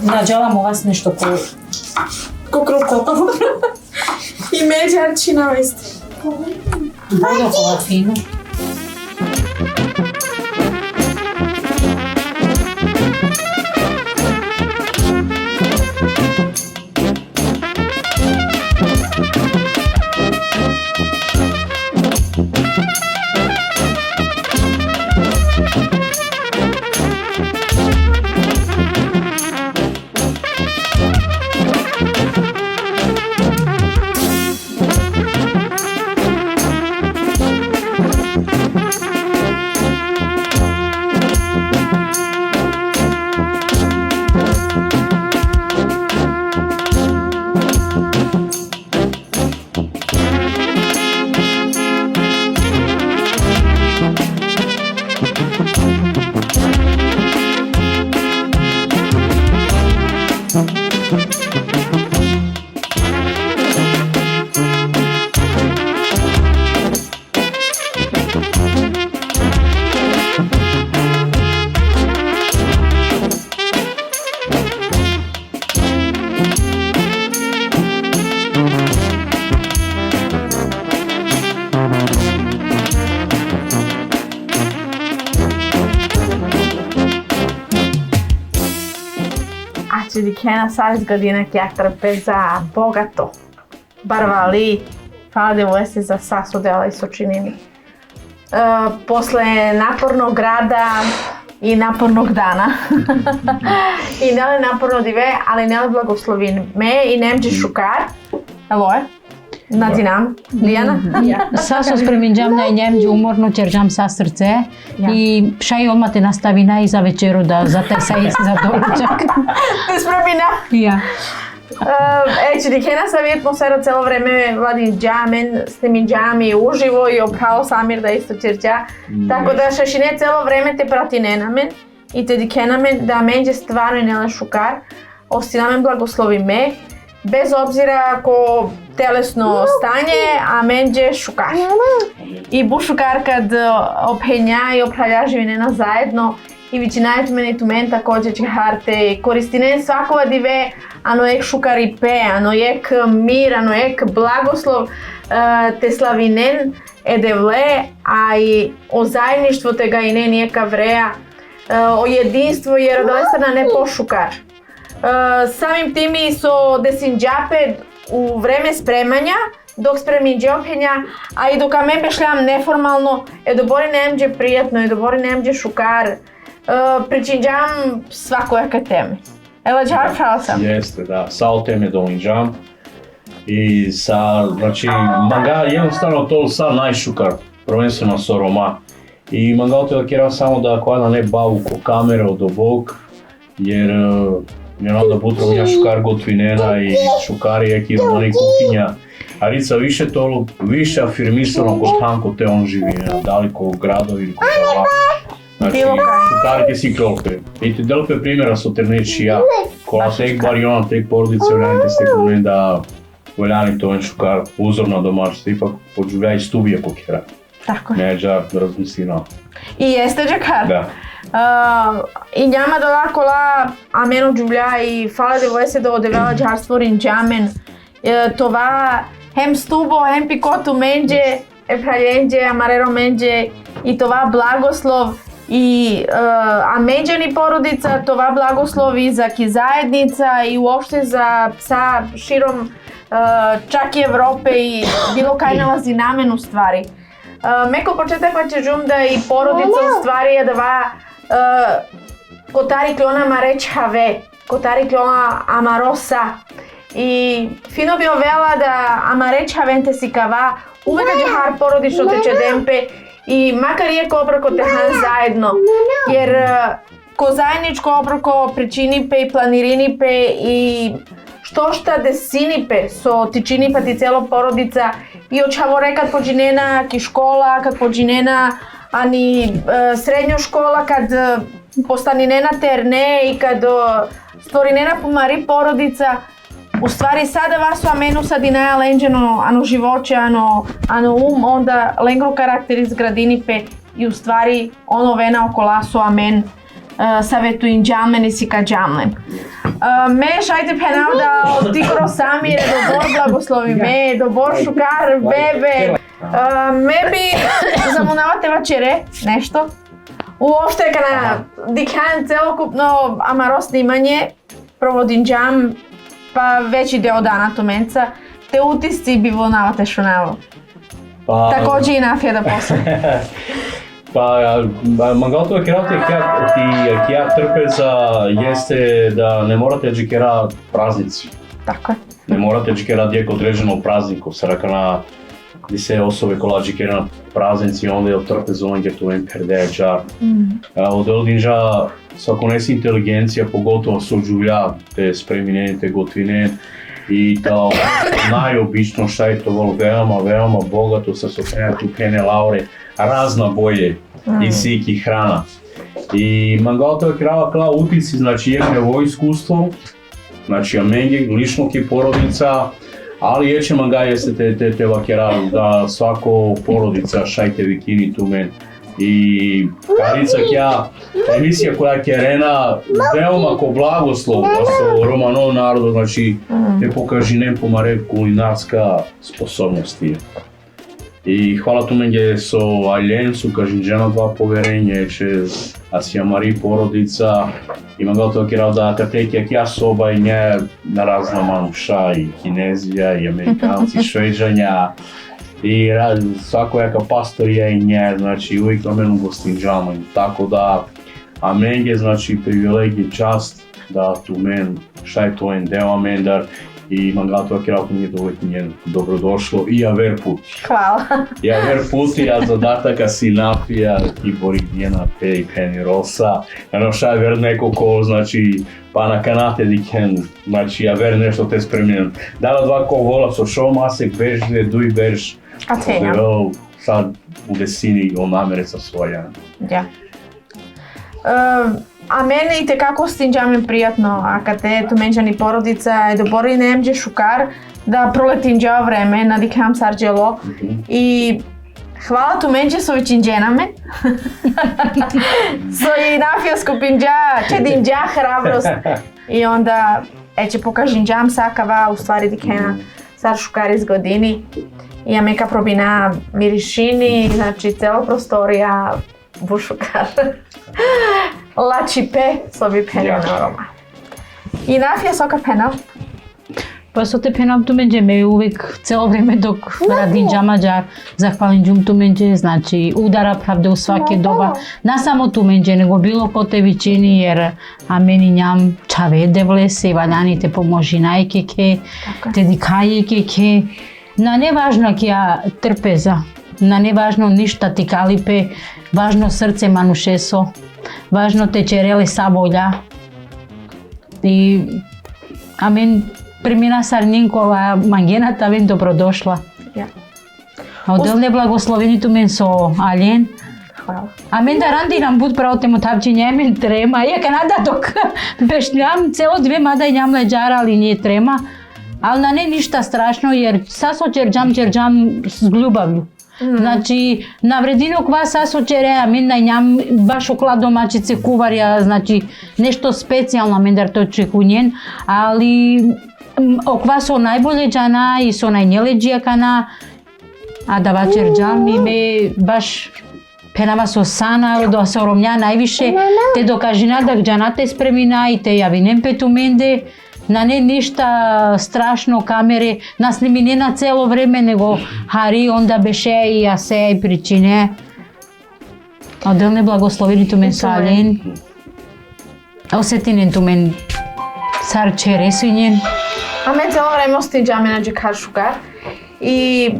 наджалам овас нешто Кукруко. I međarčina vesti. Bodo hova fino. Kena savez godina que trapeza bogato. Barvali, hvala devojci za sasu dela i sučinini. Posle napornog rada i napornog dana i nele naporno dive, ali nele blagoslovin me i nemđi šukar. Evo je. Надинам, Лијана? Са со спреминџам најњем уморно ќержам са срце и шај одма те наставина и за вечеру да за тај сај за доручак. Те спремина? Ја. Че дикена са ви атмосфера цело време владин џамен, снимин џами уживо и обрао самир да исто ќерќа. Тако да шашине цело време те прати ненамен и те дикена мен да менџе стварно и неле шукар. Остина мен благослови ме bez obzira ako telesno stanje, a menđe šukar. I bu šukar kad obhenja i opravlja živine zajedno, i vičinajte meni tu men također će harte koristine svakova dive, ano ek šukar i pe, ano ek mir, ano ek blagoslov te slavinen edevle, a i o zajedništvo tega i ne nijeka vreja, o jedinstvo jer odlestana ne pošukar. Samim timi so desinđape u vreme spremanja, dok spremim džophenja, a i dok me bešljam neformalno, dobori nemđe prijatno, dobori nemđe šukar, pričinđam svakojake teme. Evo, džar pravo sam. Jeste, da, sa o teme dolinđam. I sa, znači, manga jednostavno to sad najšukar, prvenstveno sa Roma. I manga o tega kjera samo da kvadna ne bavu ko kamera od obok, jer onda butro minja šukar gotvinena i šukari jeki Romani kuhinja. A rica više afirmisano kod tanko te on živi, da li ko gradovi ili ko Ovaj. Znači, šukarke si klopke. I ti delpe primjera so terneči ja. Kola tek bariona, tek porodice, vljajte ste komen da voljani to en šukar, uzorna domaćnost, ipak podživljaj stuvije pokjera. Tako je. Neđa razmislina. I jeste džakar. Da. I njama dola kola ameno džuvlja i fala devoje se do devela džarstvo rinđamen. Това hem stubo, hem pikotu menđe, epraljenđe, amarero menđe i това blagoslov i amenđeni porodica, това blagoslov i za ki zajednica i uopšte za psa širom čak i Evrope i bilo kaj nalazi namen u stvari. Meko početak će žum da i porodica u stvari je da kotari klona mareć have, kotari klona ama ROSA. I fino bi ovela da ama reč havente si kava, uvek kad je har porodično teče dempe i makar je ko obroko tehan zajedno, jer ko zajedničko obroko pričinipe i planirinipe i što šta desinipe so ti činipa ti celo porodica i očavore kad pođinena ki škola, kad pođinena ani srednjo škola, kad postaninena terne i kad stvorinena pomari porodica. U stvari sada vas amenu sadinaja lenđeno ano živoće, ano onda lengro karakteriz gradinipe i u stvari ono vena oko laso amen savetu inđamen i sika džamlen. Me šajte penao da tikoro sami je dobor blagoslovi me, dobor šukar, bebe. Me bi zamunavate vačere nešto. Uopšte kada dikhan celokupno amaro snimanje provodim džam pa veći deo dana tomenca, te utisci bi volnavate šunavo. Također i nafija da posle. Pa, mangalto kerate kja trpeza jeste da ne morate džikera praznici. Tako je. Ne morate džikera dijek određeno prazniku, sarakana gdje se osobe kola džikera na praznici, onda je trpeza on gdje tu en perdeđa. Od Eldinža svako nesi inteligencija, pogotovo sođuvlja te spreminjenje, te gotvine i ta najobično šta je to veoma bogato sa sofrenatu pene laure, razna boje i siki hrana. I mangalto je krava kla utici, znači jedno iskustvo, znači amenge, ličnog i porodica, ali ječe manga jeste te vakera da svako porodica šajte vikini tu men. I karica kja emisija koja je rena veoma ko blagoslov sa Romanov narodu, znači te pokaži nem pomare kulinarska sposobnosti. I hvala tu men gdje so aljen su kažem žena dva poverenje, če asi amari porodica i mangal to kjera da katekija kja soba i nje na razna manuša i Kinezija i Amerikanci, Šveđanja. I svakojaka pastorija i nje, znači uvijek na menu gostinđama, tako da a men je znači privilegij čast da tu men šta je to en deo amendar i mangato akirako nije dovoljno njen dobrodošlo i aver puti. Hvala. I aver puti, a zadataka si napija i bori njena pe i peni rosa, ano šta je ver neko ko, znači pa na kanate diken, znači aver nešto te spremljen. Dala dva ko vola so šo masek bežne, duj bež, A cenjam. Sad u desini o namereca svoja. Ja. А мене и како стинџаме пријатно, а каде ту менџани породица е добори не емџе шукар да пролетинџа време на дикам сарџело и хвала ту менџе со вичинџенаме. Со и нафија скупинџа, чединџа храброст. И онда ече покажинџам сакава уствари дикена сар шукари години. И амека пробина миришини, значи цела просторија бушукар. Лачипе со ви пенал на Рома. И нафија сока пенал. Па со те пенал ту менџе ме увек цело време док ради џамаџар захвален џум ту менџе, значи удара правде у сваке доба. На само ту менџе, него било ко те вичини, ер амени њам чаве девлесе, ваљаните поможинајке ке, те дикајке ке. На неважно ке ја трпеза, на неважно ништа ти калипе, важно срце манушесо, важно те череле саболја. И амен премина сарнинкова мангената вен добродошла. Оделне благословени ту мен со Ален. Амен да рандинам буд право тему табџи мен трема. Ја Канада док бешњам цело 2 мада њам леџара, али не трема. Ал на не ништа страшно, jer сасо черџам с љубавју. Значи, на вредино ква сасо череа, мен да њам баш окла домачице куварја, значи нешто специјално мен да очекуњен, али оква со најболе џана и со најнелеџија кана, а да вачерџам и ме баш пенава со сана, до се оромња највише, те докажина да џаната спремина и те јавинем пету менде, на не ништа страшно камере, нас не мине на цело време, него хари, онда беше и ја се и причине. Оделне благословени ту мен со Ален. Осетинен ту мен сар чересуњен. А мен цело време остинџаме на џекар шукар. И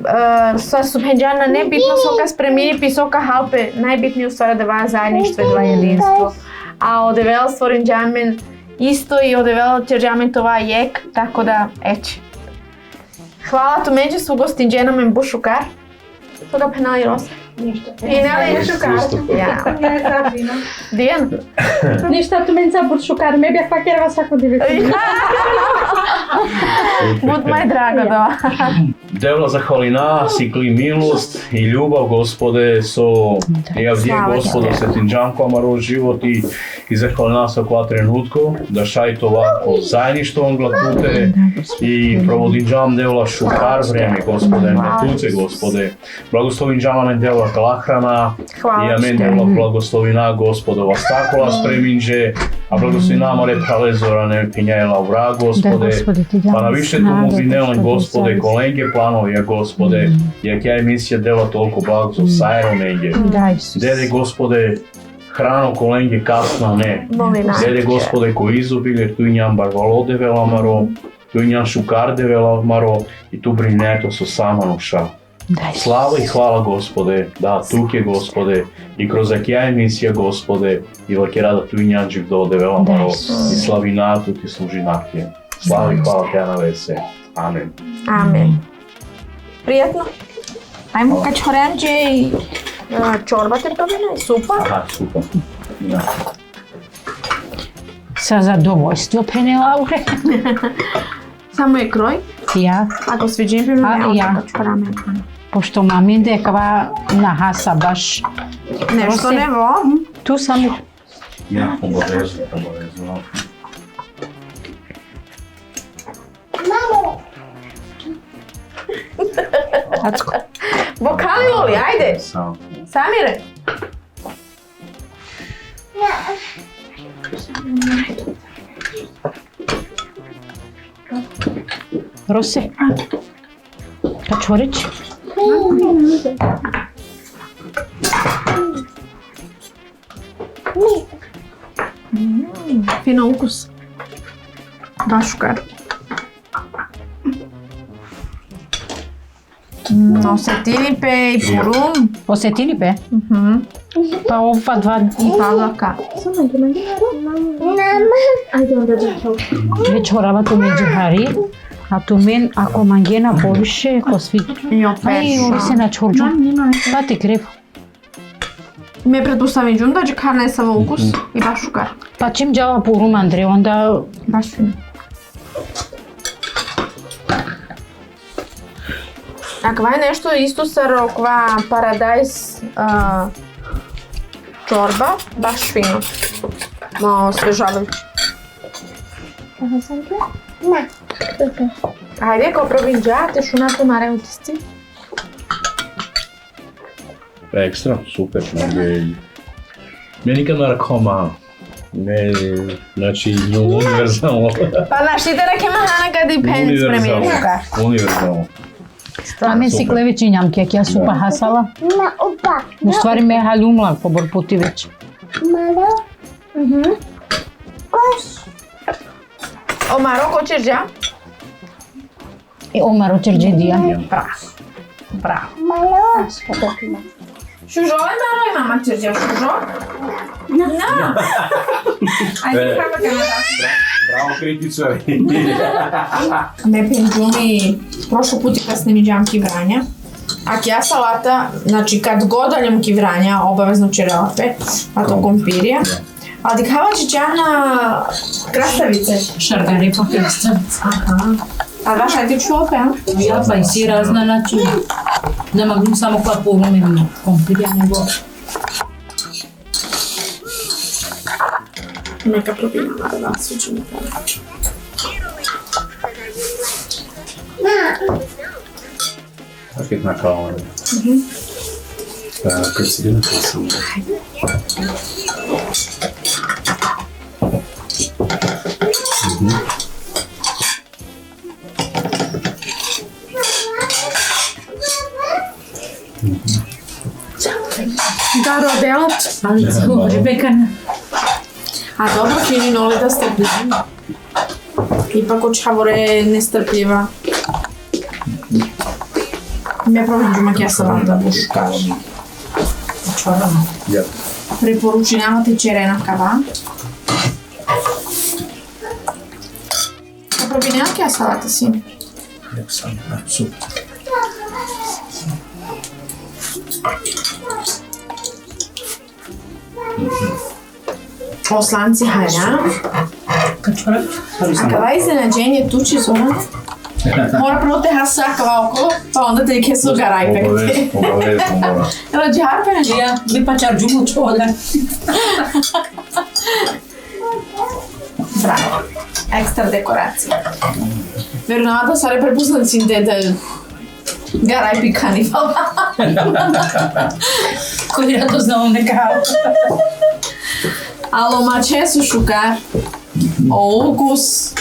со супенџана не битно сока спремини писока халпе, најбитни уствари да баа заедништво и да баа единство. А одевел створинџамен исто и одевел черџамен това јек, тако да ече. Хвала ту менџе со гостинџена мен бушукар. Тога пенал и роса. Пенал и шукар. Ја. Дијан. Ништа ту мен за бушукар, ме бях пакерава свако дивети. Буд мај драго да. Девла захвалина, сикли милост и љубав, Господе, со јавдие, Господе, сетинџанко амаро живот и захвалина со која тренутко, да шајтова о зајништво глатуте и проводинџам девла шукар време, Господе, глатуце, Господе. Благословинџама мен девла калахрана и амен девла благословина, Господова стакола спреминџе, а благословина море праве зоране пињајла вра, Господе, па на вишето музинелен, Господе, коленге плановија, Господе, ја ке емисија дела толку благо со сајро менге. Деде, Господе, храно коленге касно не. Деде, Господе, кој изобиле, туј њам барвало девела маро, туј њам шукар девела маро и ту бринето со сама нуша. Слава и хвала, Господе, да, туке, Господе, и кроз ја емисија, Господе, и ваќе рада туј њам жив до девела маро, и славина тут и служинаке. Слава и хвала Те на весе. Амен. Амен. Пријатно. Ајмо качоранџе и чорба трпавина и супа. Аха, супа. Да. Са задоволство пенела уре. Само е крој. Ја. Ако свиџим пиме, ја. качораме. Пошто мамин дека нахаса баш. Нешто не во. Ту само. Ја, обавезно. Бокали Лоли, ајде. Самире. Росе. Качорич. Фина укус. Баш шукар. Осетини пе и порум. Осетини пе? Па ова два И павлака. вечорава ту меѓу хари, а ту мен ако мангена повише, ако сви... И Ај, ови се на чорџу. Па ти крев. Ме предпоставим џум да ќе карне само укус и баш шукар. Pa čim djela purum, Andrej, onda Баш фино. А ква е нешто исто со роква парадајс чорба, баш фино. Мало свежавајќи. Ајде, ко провинџа, те шунато маре утисци. Екстра, супер. Ме никад не ракома. Не, значи, универзално. Па знаеш, ти да ке махана кади пен спремири шукар. Универзално. Ame si klevičinjam kek ja su pahasala. U stvari me haljumla pobor puti već. O Maroko čerđa? I omaro čerđedija. Bravo. Šužo je Maro i mama čerđa šužo? No. Ajde, kako te nada? Право критичари. Ме пенџуми прошо пути kad snimidjam kivranja. A kja salata, znači kad god daljam kivranja, obavezno čerelape, a to kompirija. A dikava čičana krastavice. Šargarepa krastavice. Aha. A vaš aj ti čuope, a? Ja pa i si razna način. Ne mogu samo kva polumim kompirija, nego... Neka probina da sučimo tamo. Opet na kameru. Kad si idem sam. Da, rodelat. Ali Zoki Brica A dobro, fini noli da strpljivi. Ipak od čavore nestrpljiva. Ме провинџума ќе салата бушка. Чорбана. Ja. Препоручуваме черена кава. Пробинеа ќе салата си. Jak sam, super. Осланци хајна. А кава изненаđenje tuči Zoran? Mora prvo te hasakava okolo, pa onda te ke su garajpe. Obavezno mora. Ela džarpe ne? Ja, vi pa čar džumu čoda. Bravo. Ekstra dekoracija. Verovatno stare prepoznali si da garajpi kanibal. Koji ja to znamo nekao. Alo mače su šukar. O ukus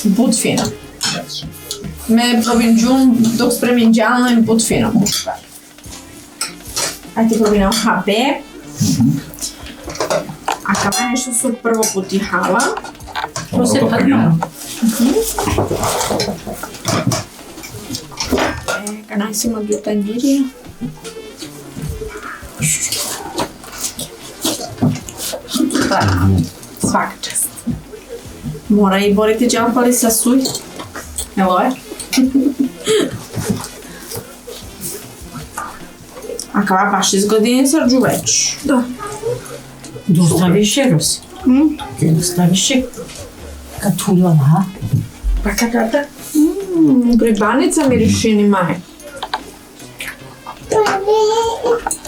bud fino. Me provinđum dok spremim džalno im bud fino šukar. Ajde probinam HP. A kava nešto su prvo puti hala. To se pa malo. Kanaj si ima dvije tanjirije. Svaka čast. Mora i boriti džalpali sa suj. Evo je. A kava baš iz godine srđu već. Da. Dosta više, Rosi. Dosta više. Kad uljala, ha? Pa kakata? Gribanica miriši ni maj.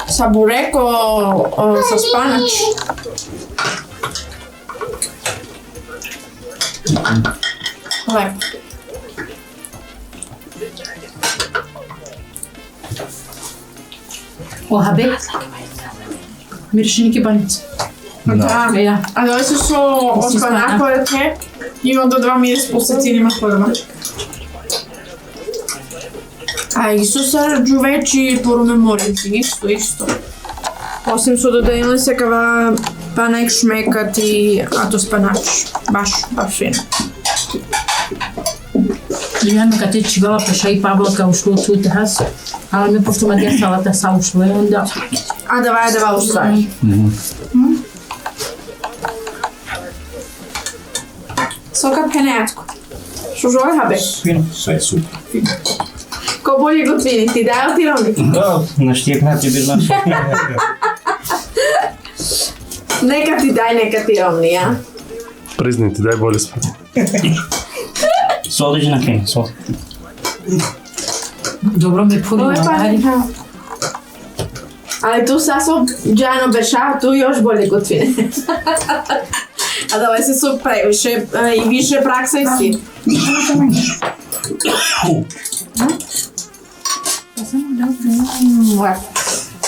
Sa bureko, sa spanač. Lepo. Ohabe. Miriši neki banice. Da, Ja. a dole su spanakoreke i onda dva miris po secinima prva. A isto srđu veći po rumemorici, isto. Osim su dodajili se kava panek šmekati, a to spanač. Baš fino. Ja mi kad je čigala peša i Pavlaka ušlo u svoj tehas, ali mi pošto madija salata sa ušlo i onda... A давай устраи. Сока пенеатко. Што жој хабе? Fino, sve je super. Ко боље готвини, ти дај ти рони. Да, на штијак на ти без наша. Neka ti daj, neka ti Romni, ja? Priznaj ti, daj bolje spati. Su određena krema, su. Dobro mi punimo, ajde. Ali tu sasvim džano bešava, tu još bolje gotvine. A da li se su previše i više praksa i svi.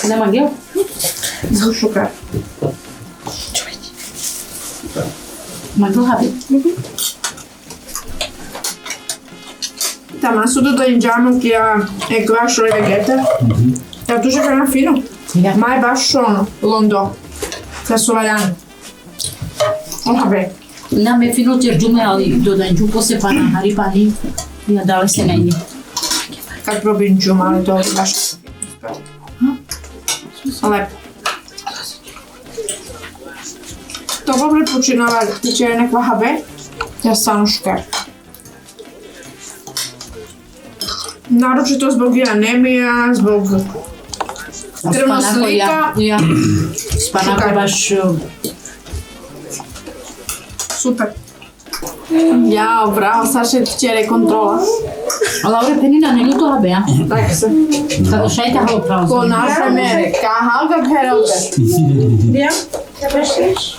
Nema gdje? Šukar. Magdal habi. Tama su do džano kja je kvašo je vegeta. Ja tu še krena fino. Maj baš ono, londo. Ka su valjane. Oha be. Nam je fino terđume, ali dodajem ću posepana, haripani. I nadale se ne nje. Kad probim džuma, ali to je baš. Lepo. Dobro prepočinava će nekva habe. Ja samo šker. Naročito zbog anemija, zbog krvnog slika. Spanako je baš super. Jao, bravo, sad še će kontrola. Laura penina ne ljuto habe, ja? Tak se. Kada šajte halo pravo. Ko naše mere, ka halga perovke. Ja, ja prešliš.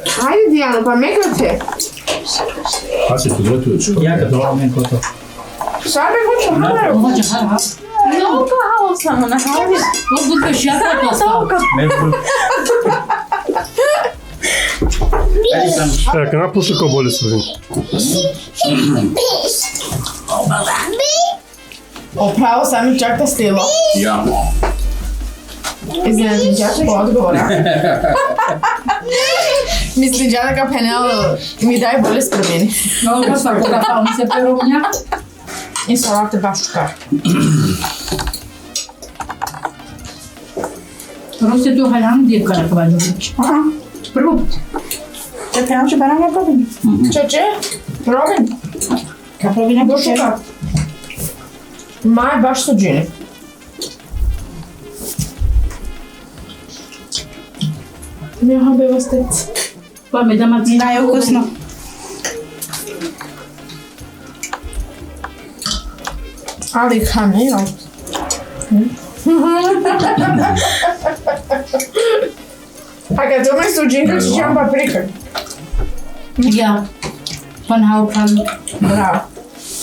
Ajde Dijana, pa megate. Pa se podrotuješ? Ja kad dolam neko to. Sad me hoću halo. Hoće halo. No, pa halo samo na halo. Budeš ja to stao. Kad napuši kao bolje sredin. Opravo sami čak ta stilo. Ja. Izneti čak odgovora. Mislim, džada ga penel mi daj bolje spremeni. Ovo ko svako kapao mi se perovnja. I salate baš šukar. Roste tu haljam djevka na Kavađović. Prvo put. Čekaj, nam će barang ja probim. Če? Probim. Ka probim neko Šukar. Maj baš suđini. Jaha, beva stec. Pa me da maci. Da, je ukusno. Ali kanel. A kad to me suđinka, ću ćem paprika. Ja. Pan hao pravi. Bravo.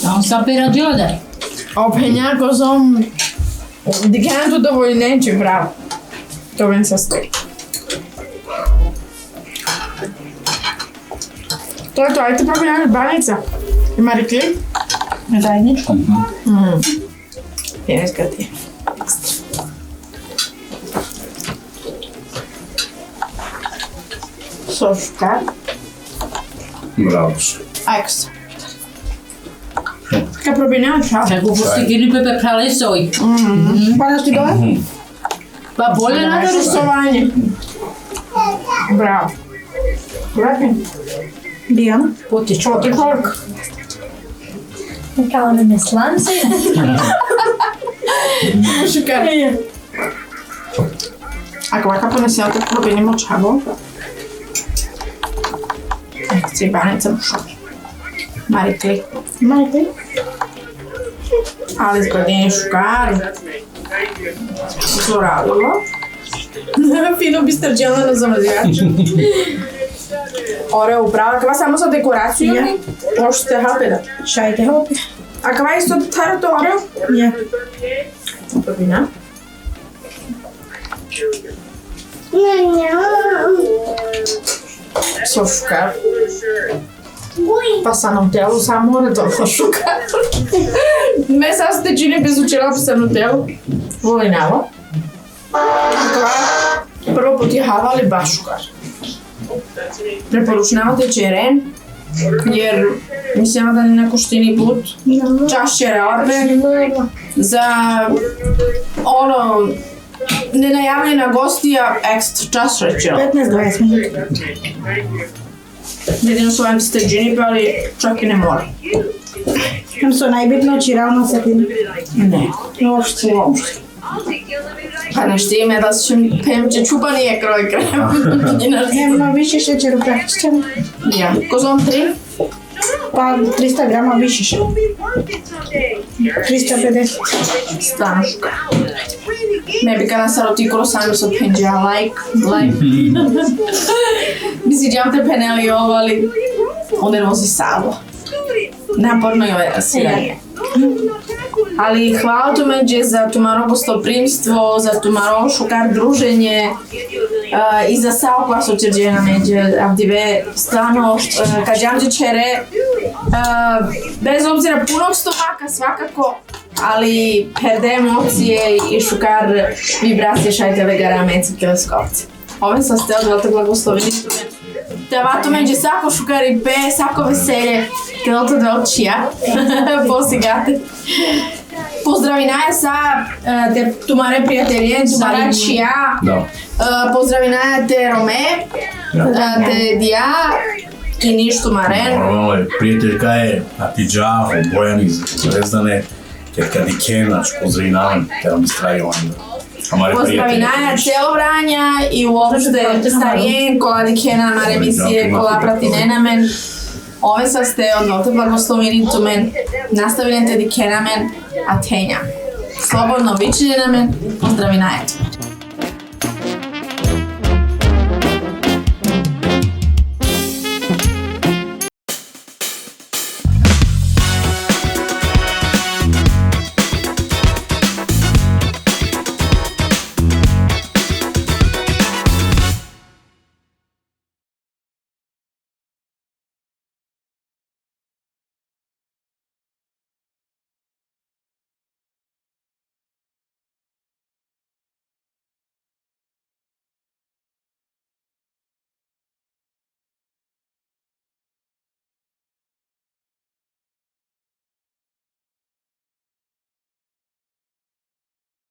A on sa pera džode. A penjako som... Dikantu dovolj neće, bravo. To ven sa stek. To je to, ajte probaj banica. Ima rekli? Zajedničko. Pjeska ti. Soška. Bravo. Ekstra. Kad probaj nema čao. Čak u postigili pepe prale soj. Pa da ti dole? Pa bolje Naše nadaru soj. sovanje. Bravo. Lepim. Dijana. Potiču. Potičork. Kao na meslanci. Šukar. Ako ovaka ponesela, tak probinemo čavo. Chci banica mušo. Marikli. Majte. Ali zgodnije šukar. Zoradilo. Fino bi strđela na zamrzivaču. Oreo uprava, kava samo za dekoraciju Ja. možete halpeda. Šajte hopi. A kava isto taro to oreo? Ja. Probina. So šukar. Pa sa Nutellu samo mora toliko šukar. Ne sad ste čini bez učela sa Nutellu. Volinavo. Kava prvo potjehavali baš šukar. Preporučnavate čeren, jer mislim da ne koštini put. Čašće rarbe za ono nenajavljena gostija ekstra čas rečeno. 15-20 minuta. Jedino su vam steđini, ali čak i ne mora. Tam su najbitno čiralno satine. Ne. Uopšte. Pa nešto ime da će pemče čupanije kroj krem. Nema više šećera u prakišćama. Ja, kozom 3? Pa 300 grama više šećera. 350. Stvarno šukar. Ne bi kada sa rotikolo sami sa penđa, like. Mislim, jam te peneli ovo, ali onda nosi savo. Naporno je ove rasiranje. Ali hvala tu međe za tumaro gostoprimstvo, za tumaro šukar druženje i za sao kvaso čerđena međe avdive stvarno kad jamđe čere bez obzira punog stomaka svakako, ali perde emocije i šukar vibracije šajtele gara meci Leskovci. Ove sa ste odvelite blagosloveni da vato međe sako šukari be, sako veselje, kada to da očija, posigate. Pozdravi naja sa te tumare prijatelje, tumara čija, pozdravi naja te Rome, te Dija i niš tumaren. Prijateljka je Atidža, Bojani iz Zvezdane, kad i Kenač, pozdravi naja, te vam istrajovanje. Pozdravi naja cijelo Vranja i uopšte starijen, kola di Kena na emisije, kola prati nenamen. Ove sa ste odnote blagosloveni tu men, nastavljente di Kenamen, a tenja. Slobodno vičine na men, pozdravi najet.